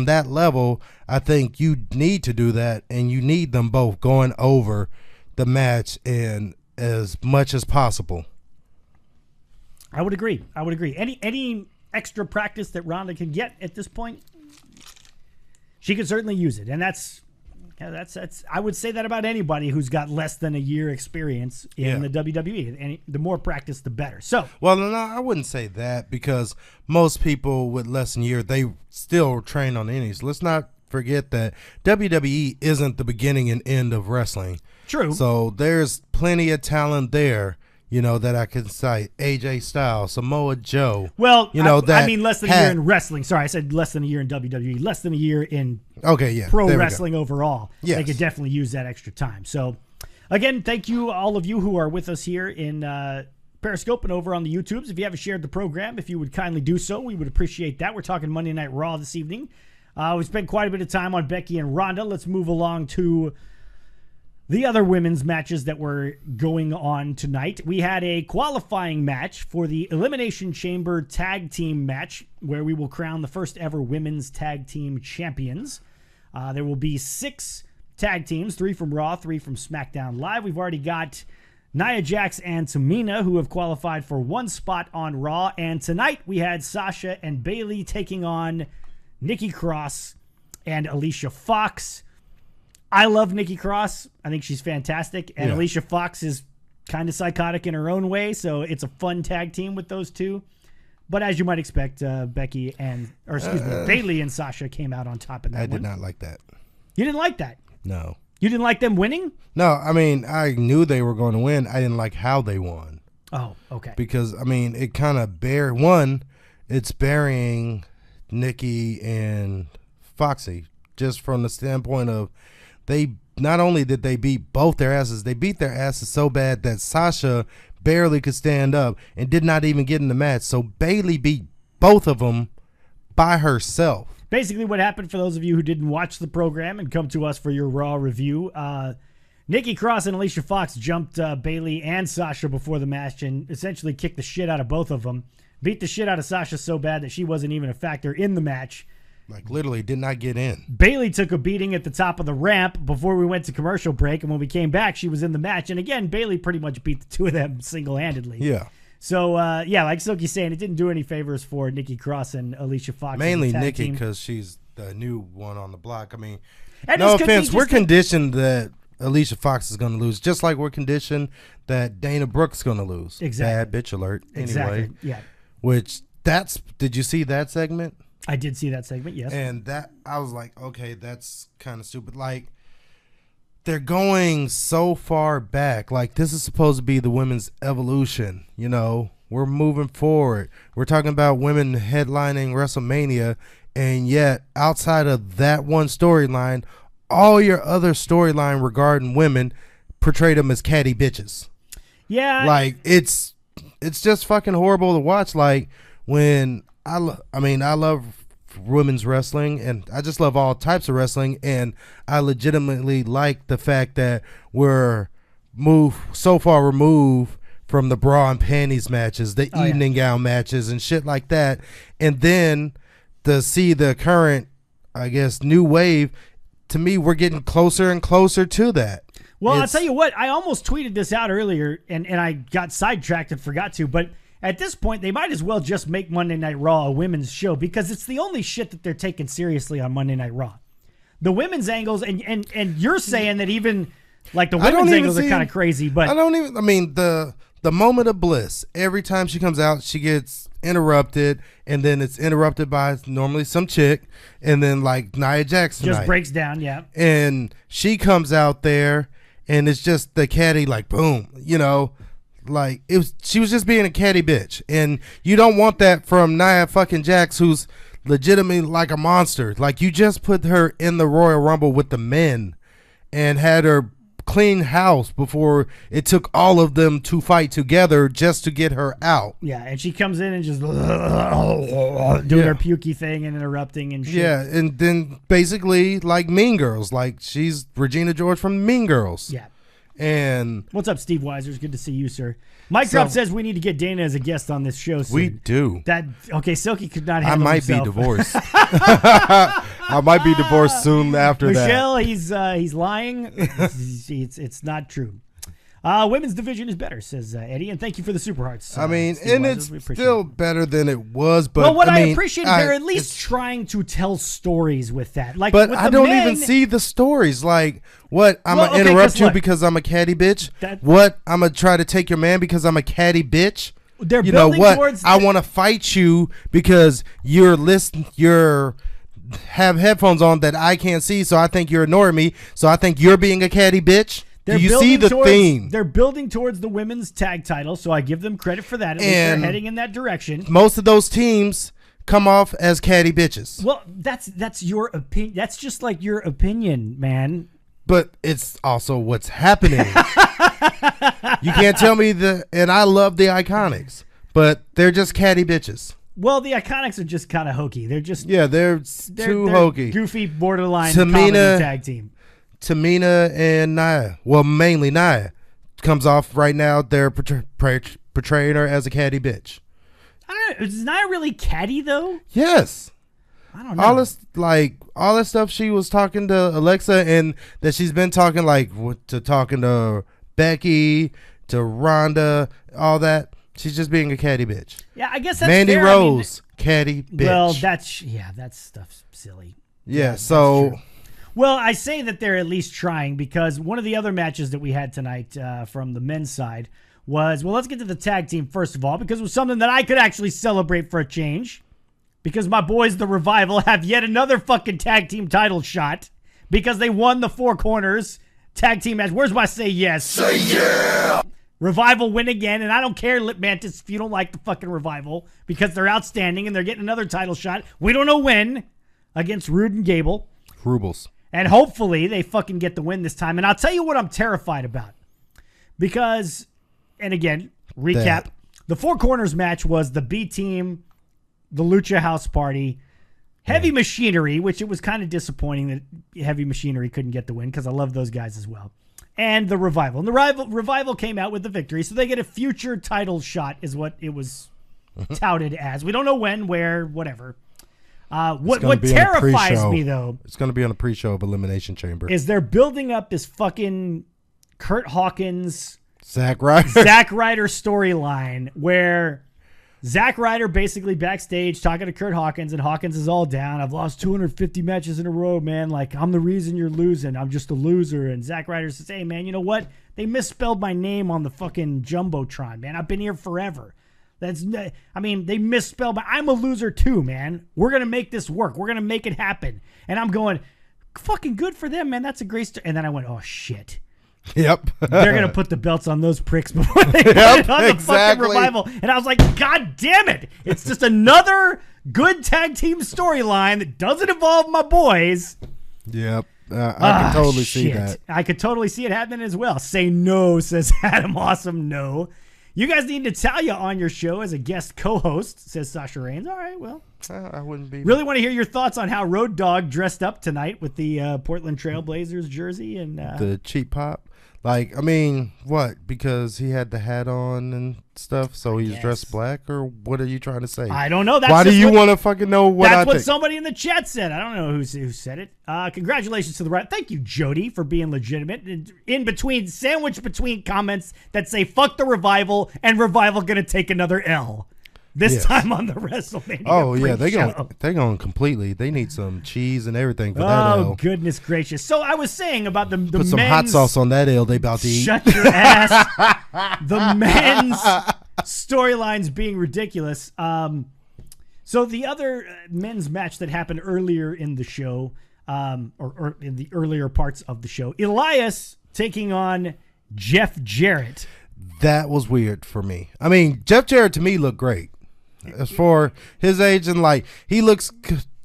that level, I think you need to do that, and you need them both going over the match and as much as possible.
I would agree. Any extra practice that Ronda can get at this point, she could certainly use it, and that's Yeah, that's. I would say that about anybody who's got less than a year experience in the WWE. And the more practice, the better. So,
well, no, I wouldn't say that because most people with less than a year, they still train on indies. Let's not forget that WWE isn't the beginning and end of wrestling.
True.
So there's plenty of talent there, that I can cite. AJ Styles, Samoa Joe.
Well,
that
I mean less than a year in wrestling. Sorry, I said less than a year in WWE. Less than a year in pro wrestling overall.
Yes.
They could definitely use that extra time. So, again, thank you, all of you who are with us here in Periscope and over on the YouTubes. If you haven't shared the program, if you would kindly do so, we would appreciate that. We're talking Monday Night Raw this evening. We spent quite a bit of time on Becky and Ronda. Let's move along to the other women's matches that were going on tonight. We had a qualifying match for the Elimination Chamber tag team match where we will crown the first ever women's tag team champions. There will be 6 tag teams, 3 from Raw, 3 from SmackDown Live. We've already got Nia Jax and Tamina who have qualified for 1 spot on Raw. And tonight we had Sasha and Bayley taking on Nikki Cross and Alicia Fox. I love Nikki Cross. I think she's fantastic. And Alicia Fox is kind of psychotic in her own way, so it's a fun tag team with those two. But as you might expect, Bayley and Sasha came out on top in that one.
I did not like that.
You didn't like that?
No.
You didn't like them winning?
No, I mean, I knew they were going to win. I didn't like how they won.
Oh, okay.
Because, I mean, it kind of it's burying Nikki and Foxy, just from the standpoint of they not only did they beat both their asses, they beat their asses so bad that Sasha barely could stand up and did not even get in the match. So Bayley beat both of them by herself.
Basically what happened, for those of you who didn't watch the program and come to us for your Raw review, Nikki Cross and Alicia Fox jumped Bayley and Sasha before the match and essentially kicked the shit out of both of them. Beat the shit out of Sasha so bad that she wasn't even a factor in the match.
Like, literally did not get in.
Bayley took a beating at the top of the ramp before we went to commercial break, and when we came back, she was in the match. And again, Bayley pretty much beat the two of them single-handedly.
Yeah.
So, like Silky's saying, it didn't do any favors for Nikki Cross and Alicia Fox.
Mainly Nikki, because she's the new one on the block. I mean,
and
no offense, we're conditioned that Alicia Fox is going to lose, just like we're conditioned that Dana Brooke's going to lose.
Exactly.
Bad bitch alert.
Exactly.
Anyway.
Yeah.
Did you see that segment?
I did see that segment, yes.
And that, I was like, okay, that's kind of stupid. Like, they're going so far back. Like, this is supposed to be the women's evolution. We're moving forward. We're talking about women headlining WrestleMania. And yet, outside of that one storyline, all your other storyline regarding women portrayed them as catty bitches.
Yeah.
Like, it's just fucking horrible to watch. Like, when I love women's wrestling, and I just love all types of wrestling, and I legitimately like the fact that we're so far removed from the bra and panties matches, the evening gown matches and shit like that, and then to see the current, I guess, new wave, to me, we're getting closer and closer to that.
Well, I'll tell you what, I almost tweeted this out earlier, and I got sidetracked and forgot to, but at this point, they might as well just make Monday Night Raw a women's show, because it's the only shit that they're taking seriously on Monday Night Raw. The women's angles, and you're saying that even, like, the women's angles are kind of crazy, but...
the moment of bliss, every time she comes out, she gets interrupted, and then it's interrupted by normally some chick, and then, like, Nia Jax tonight.
Just breaks down, yeah.
And she comes out there, and it's just the catty, like, boom, like, she was just being a catty bitch, and you don't want that from Nia fucking Jax, who's legitimately like a monster. Like, you just put her in the Royal Rumble with the men and had her clean house before it took all of them to fight together just to get her out.
Yeah, and she comes in and just doing her pukey thing and interrupting and shit.
Yeah, and then basically like Mean Girls, like she's Regina George from Mean Girls.
Yeah.
And
what's up, Steve Weiser? It's good to see you, sir. Mike Drop says we need to get Dana as a guest on this show soon.
We do.
Silky could not handle
himself.
Be
divorced. I might be divorced soon after
Michelle, that. Michelle, he's lying. It's not true. Women's division is better, says Eddie, and thank you for the Super Hearts.
I mean,
Steve
and
Weisers.
it's still better than it was. But
well, what I
mean,
appreciate, they're at least trying to tell stories with that. Like,
but
with
I
the
don't
men,
even see the stories. Like, what? I'm
Well,
gonna
okay,
interrupt
'cause
you
look,
because I'm a catty bitch.
that-
What? I'm gonna try to take your man because I'm a catty bitch.
They're
You know
building
what?
towards
I want to fight you because you're have headphones on that I can't see, so I think you're ignoring me. So I think you're being a catty bitch. Do you see the theme?
They're building towards the women's tag title, so I give them credit for that. At least they're heading in that direction.
Most of those teams come off as catty bitches.
Well, that's your opinion. That's just like your opinion, man.
But it's also what's happening. You can't tell me and I love the Iconics, but they're just catty bitches.
Well, the Iconics are just kind of hokey. They're just
they're too hokey.
Goofy, borderline comedy tag team.
Tamina and Nia, well, mainly Nia, comes off right now. They're portraying her as a catty bitch.
I don't know. Is Nia really catty though?
Yes.
I don't know.
All this stuff she was talking to Alexa, and that she's been talking talking to Becky, to Rhonda, all that. She's just being a catty bitch.
Yeah, I guess that's
Mandy
fair.
Rose, catty bitch.
Well, that stuff's silly.
Yeah, so.
Well, I say that they're at least trying because one of the other matches that we had tonight from the men's side was, well, let's get to the tag team first of all, because it was something that I could actually celebrate for a change. Because my boys, the Revival, have yet another fucking tag team title shot because they won the Four Corners tag team match. Where's my say yes?
Say yeah!
Revival win again, and I don't care, Lip Mantis, if you don't like the fucking Revival, because they're outstanding and they're getting another title shot. We don't know when, against Rude and Gable.
Rubles.
And hopefully they fucking get the win this time. And I'll tell you what I'm terrified about. Because, and again, recap. The Four Corners match was the B Team, the Lucha House Party, Heavy Machinery, which it was kind of disappointing that Heavy Machinery couldn't get the win because I love those guys as well. And the Revival. And the Revival came out with the victory. So they get a future title shot is what it was touted as. We don't know when, where, whatever. What terrifies me, though,
it's going to be on a pre-show of Elimination Chamber,
is they're building up this fucking Kurt Hawkins,
Zack Ryder
storyline where Zack Ryder basically backstage talking to Kurt Hawkins, and Hawkins is all down. I've lost 250 matches in a row, man. Like, I'm the reason you're losing. I'm just a loser. And Zack Ryder says, hey, man, you know what? They misspelled my name on the fucking Jumbotron, man. I've been here forever. They misspelled, but I'm a loser too, man. We're going to make this work. We're going to make it happen. And I'm going, fucking good for them, man. That's a great story. And then I went, oh, shit.
Yep.
They're going to put the belts on those pricks before they put it on the fucking Revival. And I was like, God damn it. It's just another good tag team storyline that doesn't involve my boys.
Yep. I can totally see that.
I could totally see it happening as well. Say no, says Adam Awesome. No. You guys need Natalia on your show as a guest co-host, says Sasha Reigns. All right, well.
I wouldn't be.
Really want to hear your thoughts on how Road Dogg dressed up tonight with the Portland Trail Blazers jersey and
the cheap pop. Like, I mean, what? Because he had the hat on and stuff, so he's dressed black, or what are you trying to say?
I don't know.
Why do you want to fucking know what I think?
That's what somebody in the chat said. I don't know who said it. Congratulations to the right. Thank you, Jody, for being legitimate. Sandwiched between comments that say, fuck the Revival, and Revival going to take another L. This time on the WrestleMania.
Oh, yeah, they're going completely. They need some cheese and everything for that L.
Oh, goodness gracious. So I was saying about the
Put some hot sauce on that L they about to eat.
Shut your ass. The men's storylines being ridiculous. So the other men's match that happened earlier in the show, or in the earlier parts of the show, Elias taking on Jeff Jarrett.
That was weird for me. I mean, Jeff Jarrett to me looked great. As for his age, and like he looks,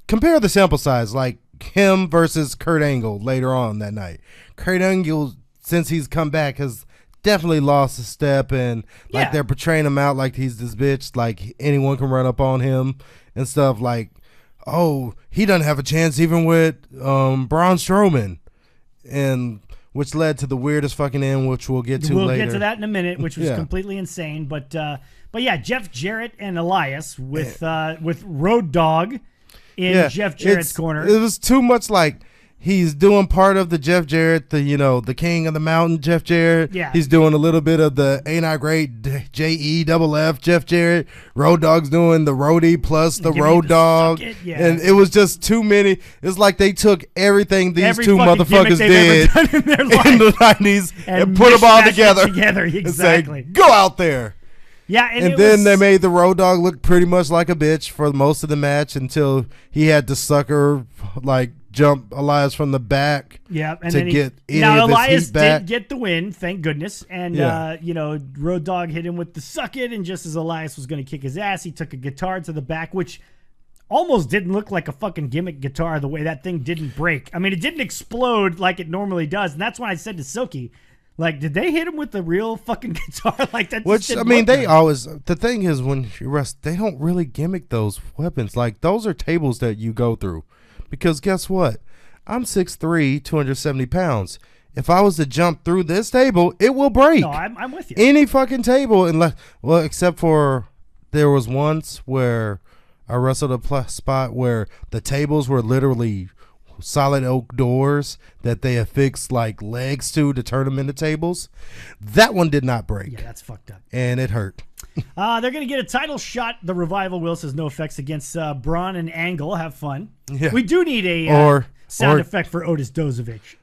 compare the sample size, like him versus Kurt Angle later on that night. Kurt Angle, since he's come back, has definitely lost a step, and like they're portraying him out like he's this bitch, like anyone can run up on him and stuff. Like, oh, he doesn't have a chance even with Braun Strowman, and which led to the weirdest fucking end, which we'll get to later.
We'll get to that in a minute, which was completely insane. But yeah, Jeff Jarrett and Elias with Road Dogg in Jeff Jarrett's corner.
It was too much like he's doing part of the Jeff Jarrett, the king of the mountain, Jeff Jarrett.
Yeah.
He's doing a little bit of the Ain't I Great, JEFF, Jeff Jarrett. Road Dogg's doing the roadie plus the Road Dog.
Yeah.
And it was just too many. It's like they took everything these
Every
two
fucking
motherfuckers
gimmick they've ever
did
done in their life.
in the 90s and put them all
mashed
together.
Exactly.
And say, go out there.
Yeah,
And then they made the Road Dogg look pretty much like a bitch for most of the match until he had to sucker, jump Elias from the back.
Yeah, and
to
then
get any
now
of his
Elias
heat back.
did get the win, thank goodness. And Road Dogg hit him with the suck it, and just as Elias was going to kick his ass, he took a guitar to the back, which almost didn't look like a fucking gimmick guitar the way that thing didn't break. I mean, it didn't explode like it normally does, and that's when I said to Silky, did they hit him with the real fucking guitar like that?
Which, I mean, they always, the thing is when you rest, they don't really gimmick those weapons. Those are tables that you go through. Because guess what? I'm 6'3", 270 pounds. If I was to jump through this table, it will break.
No, I'm with you.
Any fucking table, except for there was once where I wrestled a spot where the tables were literally solid oak doors that they affixed legs to turn them into tables. That one did not break.
Yeah, that's fucked up.
And it hurt.
They're going to get a title shot. The Revival Will says no effects against Braun and Angle. Have fun.
Yeah.
We do need a sound effect for Otis Dozovich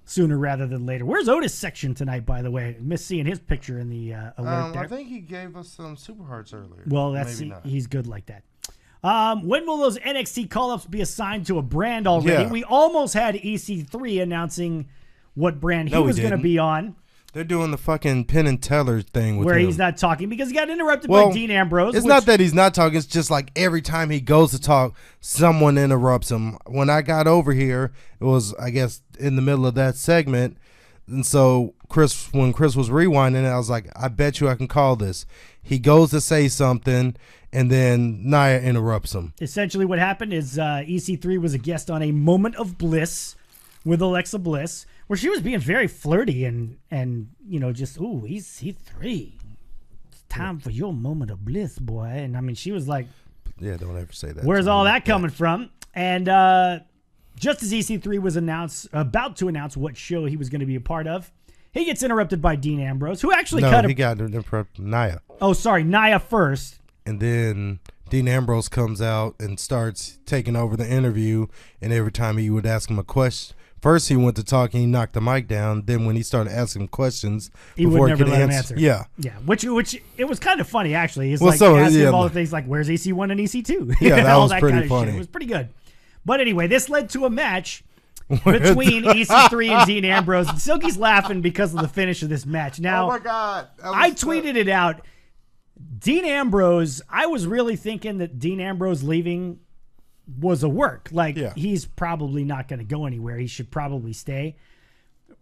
sooner rather than later. Where's Otis' section tonight, by the way? Miss seeing his picture in the alert there.
I think he gave us some Super Hearts earlier.
Well, he's good like that. When will those NXT call-ups be assigned to a brand already?
Yeah.
We almost had EC3 announcing what brand he was going to be on.
They're doing the fucking Penn and Teller thing with
where
him.
he's not talking because he got interrupted by Dean Ambrose.
It's not that he's not talking. It's just every time he goes to talk, someone interrupts him. When I got over here, it was, I guess, in the middle of that segment. And so when Chris was rewinding it, I was like, I bet you I can call this. He goes to say something, and then Nia interrupts him.
Essentially what happened is EC3 was a guest on A Moment of Bliss with Alexa Bliss, where she was being very flirty and just, ooh, EC3. It's time for your moment of bliss, boy. And, I mean, she was like,
yeah, don't ever say that.
Where's all that coming from? And just as EC3 was about to announce what show he was going to be a part of, he gets interrupted by Dean Ambrose, who actually
he got interrupted Nia.
Oh, sorry, Nia first.
And then Dean Ambrose comes out and starts taking over the interview, and every time he would ask him a question, first he went to talk and he knocked the mic down. Then when he started asking him questions,
he would never let him answer.
Yeah.
Which it was kind of funny actually. He's asking him all the things like, where's EC1 and EC2?
Yeah, that was
that
pretty
kind of
funny.
Shit. It was pretty good. But anyway, this led to a match between EC3 and Dean Ambrose. And Silky's laughing because of the finish of this match. Now,
oh my God,
I tweeted it out. Dean Ambrose, I was really thinking that Dean Ambrose leaving was a work. He's probably not going to go anywhere. He should probably stay.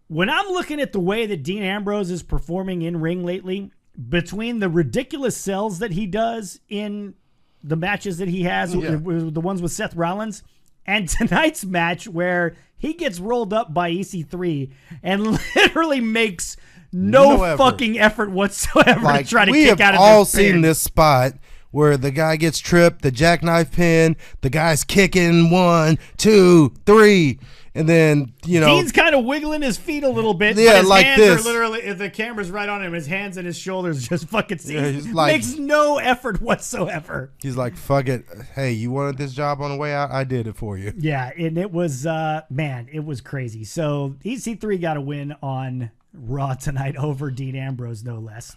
When I'm looking at the way that Dean Ambrose is performing in ring lately, between the ridiculous sells that he does in the matches that he has, the ones with Seth Rollins, and tonight's match where he gets rolled up by EC3 and literally makes no fucking effort whatsoever to try to kick out of this.
We have all seen this spot where the guy gets tripped, the jackknife pin, the guy's kicking 1, 2, 3, and then,
Dean's kind of wiggling his feet a little bit.
Yeah,
but his
like
hands
this.
Are literally, if the camera's right on him, his hands and his shoulders just fucking
he's
makes no effort whatsoever.
He's like, fuck it. Hey, you wanted this job on the way out? I did it for you.
Yeah, and it was, it was crazy. So EC3 got a win on Raw tonight over Dean Ambrose, no less.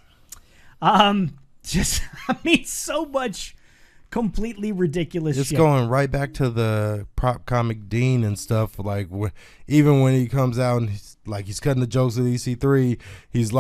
So much completely ridiculous shit.
It's going right back to the prop comic Dean and stuff. Even when he comes out and he's cutting the jokes with EC3, he's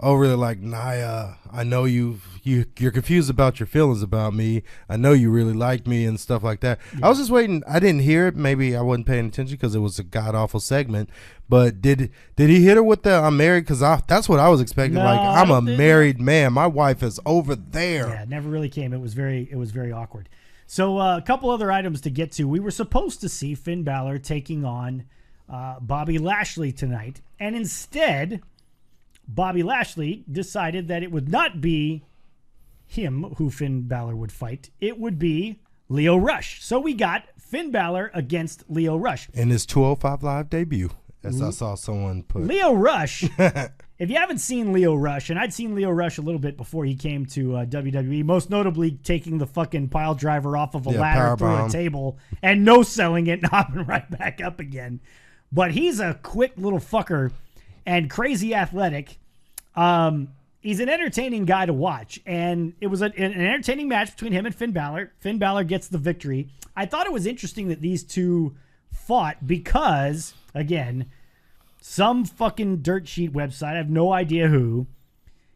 over there Nia, I know you're confused about your feelings about me. I know you really like me and stuff like that. Yeah. I was just waiting. I didn't hear it. Maybe I wasn't paying attention because it was a god awful segment. But did he hit her with the I'm married? Because that's what I was expecting.
No,
I'm a married man. My wife is over there.
Yeah, it never really came. It was very awkward. So a couple other items to get to. We were supposed to see Finn Balor taking on Bobby Lashley tonight, and instead, Bobby Lashley decided that it would not be him who Finn Balor would fight. It would be Lio Rush. So we got Finn Balor against Lio Rush.
In his 205 Live debut, as I saw someone put.
Lio Rush, if you haven't seen Lio Rush, and I'd seen Lio Rush a little bit before he came to WWE, most notably taking the fucking pile driver off of a ladder through a table and no-selling it and hopping right back up again. But he's a quick little fucker and crazy athletic. He's an entertaining guy to watch, and it was an entertaining match between him and Finn Balor. Finn Balor gets the victory. I thought it was interesting that these two fought because, again, some fucking dirt sheet website, I have no idea who,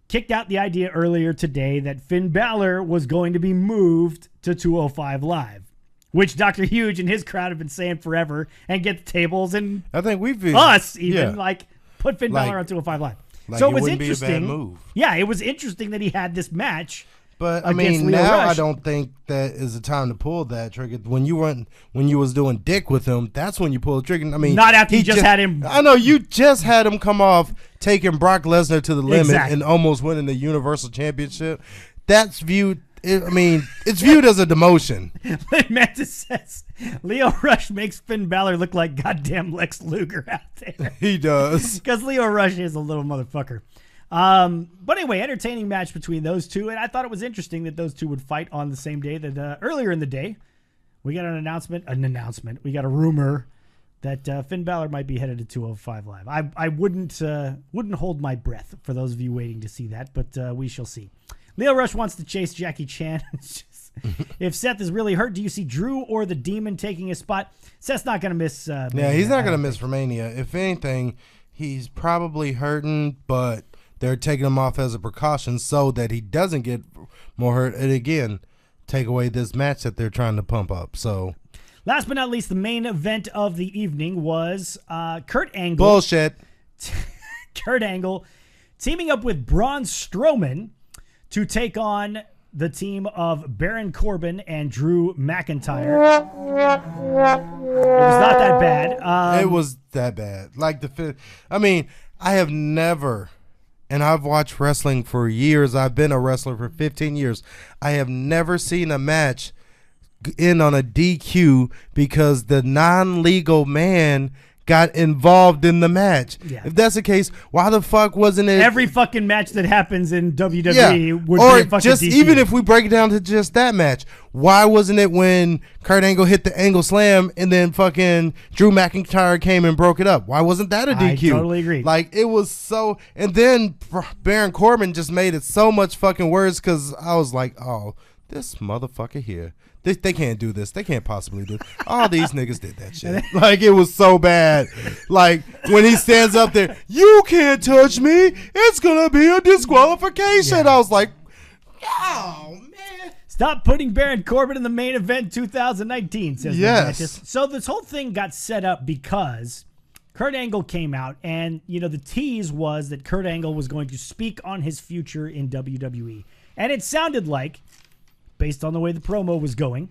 kicked out the idea earlier today that Finn Balor was going to be moved to 205 Live, which Dr. Huge and his crowd have been saying forever, and get the tables and
I think we've
put Finn Balor on 205 Live.
Like
so
it
was
wouldn't
interesting.
be a bad move.
Yeah, it was interesting that he had this match.
But I mean,
Lio
now
Rush.
I don't think that is the time to pull that trigger. When you was doing dick with him, that's when you pull the trigger. I mean,
not after you just had him.
I know you just had him come off taking Brock Lesnar to the limit and almost winning the Universal Championship. That's viewed. I mean, it's viewed as a demotion.
Mantis says Lio Rush makes Finn Balor look like goddamn Lex Luger out there.
He does.
Because Lio Rush is a little motherfucker. But anyway, entertaining match between those two, and I thought it was interesting that those two would fight on the same day. That earlier in the day, we got an announcement. We got a rumor that Finn Balor might be headed to 205 Live. I wouldn't hold my breath for those of you waiting to see that, but we shall see. Lio Rush wants to chase Jackie Chan. If Seth is really hurt, do you see Drew or the Demon taking his spot? Seth's not going to miss.
Yeah, he's not going to miss for Mania. If anything, he's probably hurting, but they're taking him off as a precaution so that he doesn't get more hurt. And again, take away this match that they're trying to pump up. So,
last but not least, the main event of the evening was Kurt Angle.
Bullshit.
Kurt Angle teaming up with Braun Strowman to take on the team of Baron Corbin and Drew McIntyre. It was not that bad.
It was that bad. I mean, I have never, and I've watched wrestling for years. I've been a wrestler for 15 years. I have never seen a match end on a DQ because the non-legal man got involved in the match. Yeah. If that's the case, why the fuck wasn't it
every fucking match that happens in WWE would
or
be a fucking
just
DQ.
Even if we break it down to just that match, why wasn't it when Kurt Angle hit the Angle Slam and then fucking Drew McIntyre came and broke it up? Why wasn't that a DQ?
I totally agree.
Like, it was so, and then Baron Corbin just made it so much fucking worse because I was like, oh, this motherfucker here. They can't do this. They can't possibly do it. All these niggas did that shit. Like, it was so bad. Like, when he stands up there, you can't touch me. It's going to be a disqualification. Yeah. I was like, oh, man.
Stop putting Baron Corbin in the main event 2019, says
yes.
So this whole thing got set up because Kurt Angle came out, and, you know, the tease was that Kurt Angle was going to speak on his future in WWE. And it sounded like, based on the way the promo was going,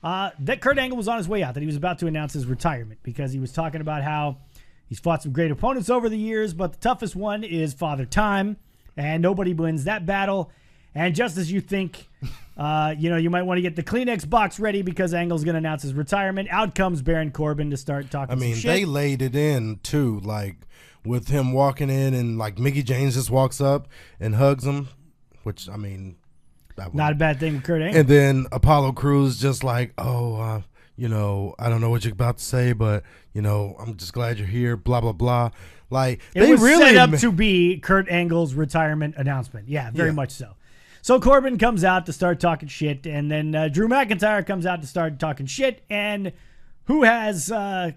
that Kurt Angle was on his way out, that he was about to announce his retirement because he was talking about how he's fought some great opponents over the years, but the toughest one is Father Time, and nobody wins that battle. And just as you think, you might want to get the Kleenex box ready because Angle's going to announce his retirement, out comes Baron Corbin to start talking some shit.
They laid it in, too, like, with him walking in and, like, Mickie James just walks up and hugs him, which, I mean...
Not a bad thing with Kurt Angle.
And then Apollo Crews just like, I don't know what you're about to say, but, I'm just glad you're here, blah, blah, blah. Like,
it was set up to be Kurt Angle's retirement announcement. Yeah, very much so. So Corbin comes out to start talking shit, and then Drew McIntyre comes out to start talking shit, and who has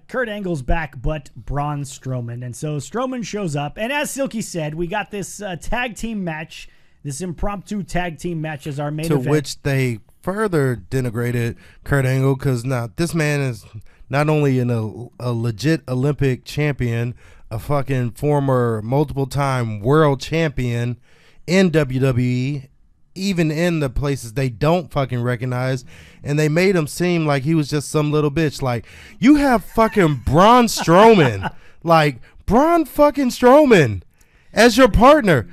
Kurt Angle's back but Braun Strowman? And so Strowman shows up, and as Silky said, we got this tag team match, this impromptu tag team match as our main event.
To which they further denigrated Kurt Angle because now this man is not only a legit Olympic champion, a fucking former multiple-time world champion in WWE, even in the places they don't fucking recognize, and they made him seem like he was just some little bitch. Like, you have fucking Braun Strowman, like Braun fucking Strowman as your partner.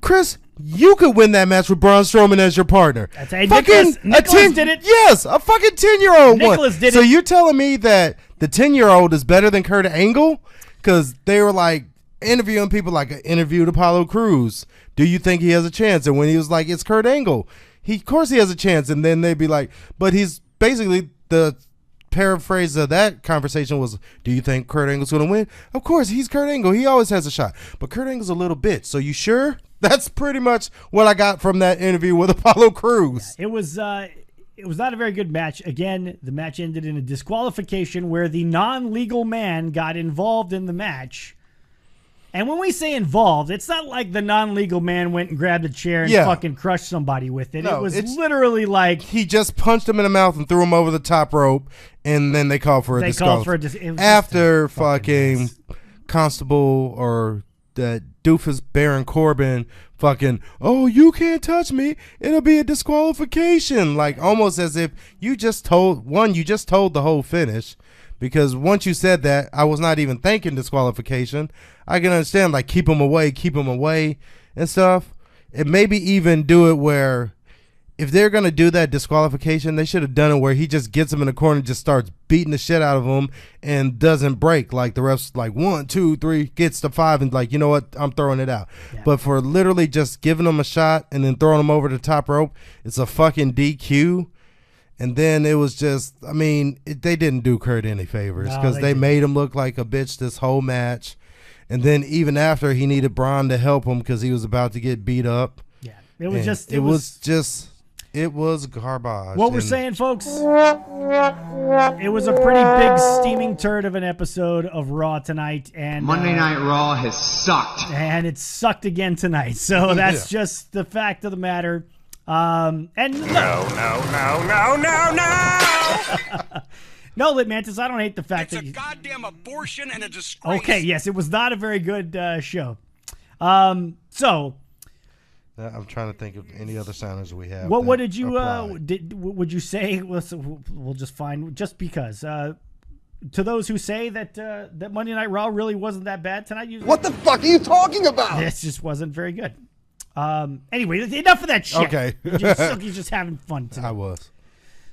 Chris, you could win that match with Braun Strowman as your partner.
That's right. Nicholas did it.
Yes, a fucking 10-year-old
Nicholas did it.
So you're telling me that the 10-year-old is better than Kurt Angle? Because they were like interviewing people like I interviewed Apollo Crews. Do you think he has a chance? And when he was like, it's Kurt Angle, of course he has a chance. And then they'd be like, but he's basically the paraphrase of that conversation was, do you think Kurt Angle's going to win? Of course, he's Kurt Angle. He always has a shot. But Kurt Angle's a little bitch. So you sure? That's pretty much what I got from that interview with Apollo Crews.
Yeah, it was not a very good match. Again, the match ended in a disqualification where the non-legal man got involved in the match. And when we say involved, it's not like the non-legal man went and grabbed a chair and fucking crushed somebody with it. No, it was literally like
he just punched him in the mouth and threw him over the top rope, and then they called for a disqualification. After fucking Constable or that doofus Baron Corbin fucking, oh, you can't touch me, it'll be a disqualification. Like almost as if you just told the whole finish. Because once you said that, I was not even thinking disqualification. I can understand, like, keep him away and stuff. And maybe even do it where if they're going to do that disqualification, they should have done it where he just gets him in the corner and just starts beating the shit out of him and doesn't break. Like, the ref's like, 1, 2, 3, gets to 5 and like, you know what, I'm throwing it out. Yeah. But for literally just giving him a shot and then throwing him over the top rope, it's a fucking DQ. And then it was just, I mean, they didn't do Kurt any favors because they made him look like a bitch this whole match. And then even after, he needed Braun to help him because he was about to get beat up.
Yeah, it was
it was garbage.
What we're saying, folks, it was a pretty big steaming turd of an episode of Raw tonight. And
Monday Night Raw has sucked.
And it sucked again tonight. So that's just the fact of the matter. And no. No, Lit Mantis, I don't hate the fact
it's
that
a goddamn abortion and a disgrace.
Okay, yes, it was not a very good show. So
I'm trying to think of any other sounders we have.
What did you would you say? We'll just find just because to those who say that that Monday Night Raw really wasn't that bad tonight.
What the fuck are you talking about?
This just wasn't very good. Anyway, enough of that shit.
Okay.
He's just having fun tonight.
I was.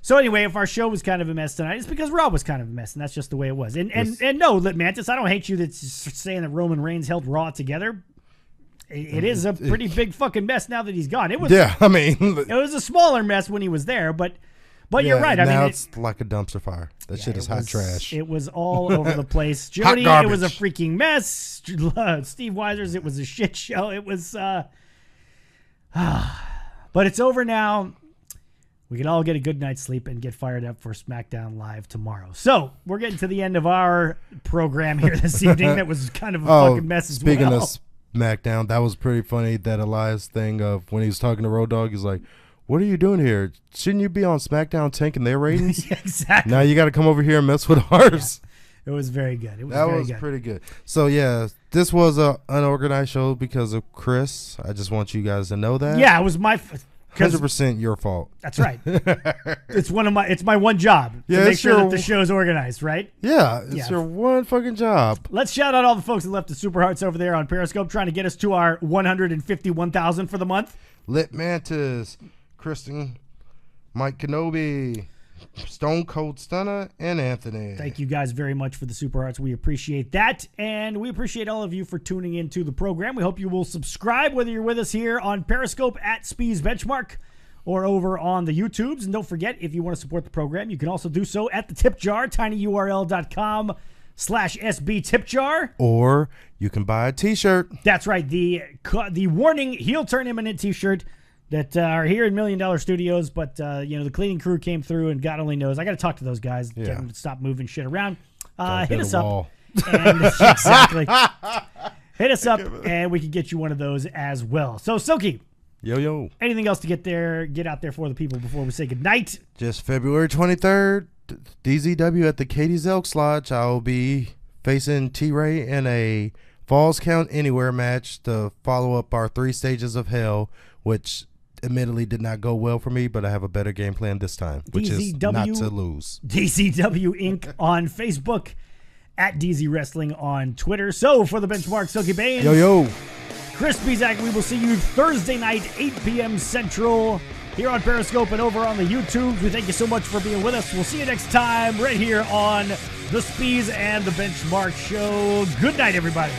So anyway, if our show was kind of a mess tonight, it's because Raw was kind of a mess, and that's just the way it was. And no, Lit Mantis, I don't hate you that's saying that Roman Reigns held Raw together. It is a pretty big fucking mess now that he's gone. It was it was a smaller mess when he was there, but you're right. I mean,
it's like a dumpster fire. That shit is hot trash.
It was all over the place. Jody, it was a freaking mess. Steve Weiser's, it was a shit show. It was but it's over now. We can all get a good night's sleep and get fired up for SmackDown Live tomorrow. So we're getting to the end of our program here this evening. That was kind of a fucking mess as well.
Speaking of SmackDown, that was pretty funny, that Elias thing of when he was talking to Road Dogg, he's like, what are you doing here? Shouldn't you be on SmackDown tanking their ratings?
Yeah, exactly.
Now you got to come over here and mess with ours.
Yeah, it was very good.
That was pretty good. So, yeah, this was an unorganized show because of Chris. I just want you guys to know that.
Yeah, it was my
100% your fault.
That's right. It's my one job to make sure that the show's organized, right?
Yeah, it's your one fucking job.
Let's shout out all the folks that left the Super Hearts over there on Periscope trying to get us to our 151,000 for the month.
Lit Mantis, Kristen, Mike Kenobi, Stone Cold Stunner, and Anthony.
Thank you guys very much for the Super Hearts. We appreciate that, and we appreciate all of you for tuning into the program. We hope you will subscribe, whether you're with us here on Periscope at Speez Benchmark or over on the YouTubes. And don't forget, if you want to support the program, you can also do so at the tip jar, tinyurl.com/SB tip jar.
Or you can buy a t-shirt.
That's right. The Warning Heel Turn Imminent t-shirt that are here in $1 Million Studios, but the cleaning crew came through, and God only knows. I got to talk to those guys, get them to stop moving shit around. Hit us up. And, exactly. Hit us up, and we can get you one of those as well. So, Silky.
Yo.
Anything else to get out there for the people before we say goodnight?
Just February 23rd, DZW at the Katie's Elks Lodge. I'll be facing T-Ray in a Falls Count Anywhere match to follow up our 3 Stages of Hell, which admittedly did not go well for me, but I have a better game plan this time, which is not to lose.
DZW Inc. on Facebook, at DZ Wrestling on Twitter. So for the Benchmark, Silky Baines.
Yo.
Chris Bezak. We will see you Thursday night, 8 p.m. Central, here on Periscope and over on the YouTube. We thank you so much for being with us. We'll see you next time right here on the Speez and the Benchmark Show. Good night, everybody.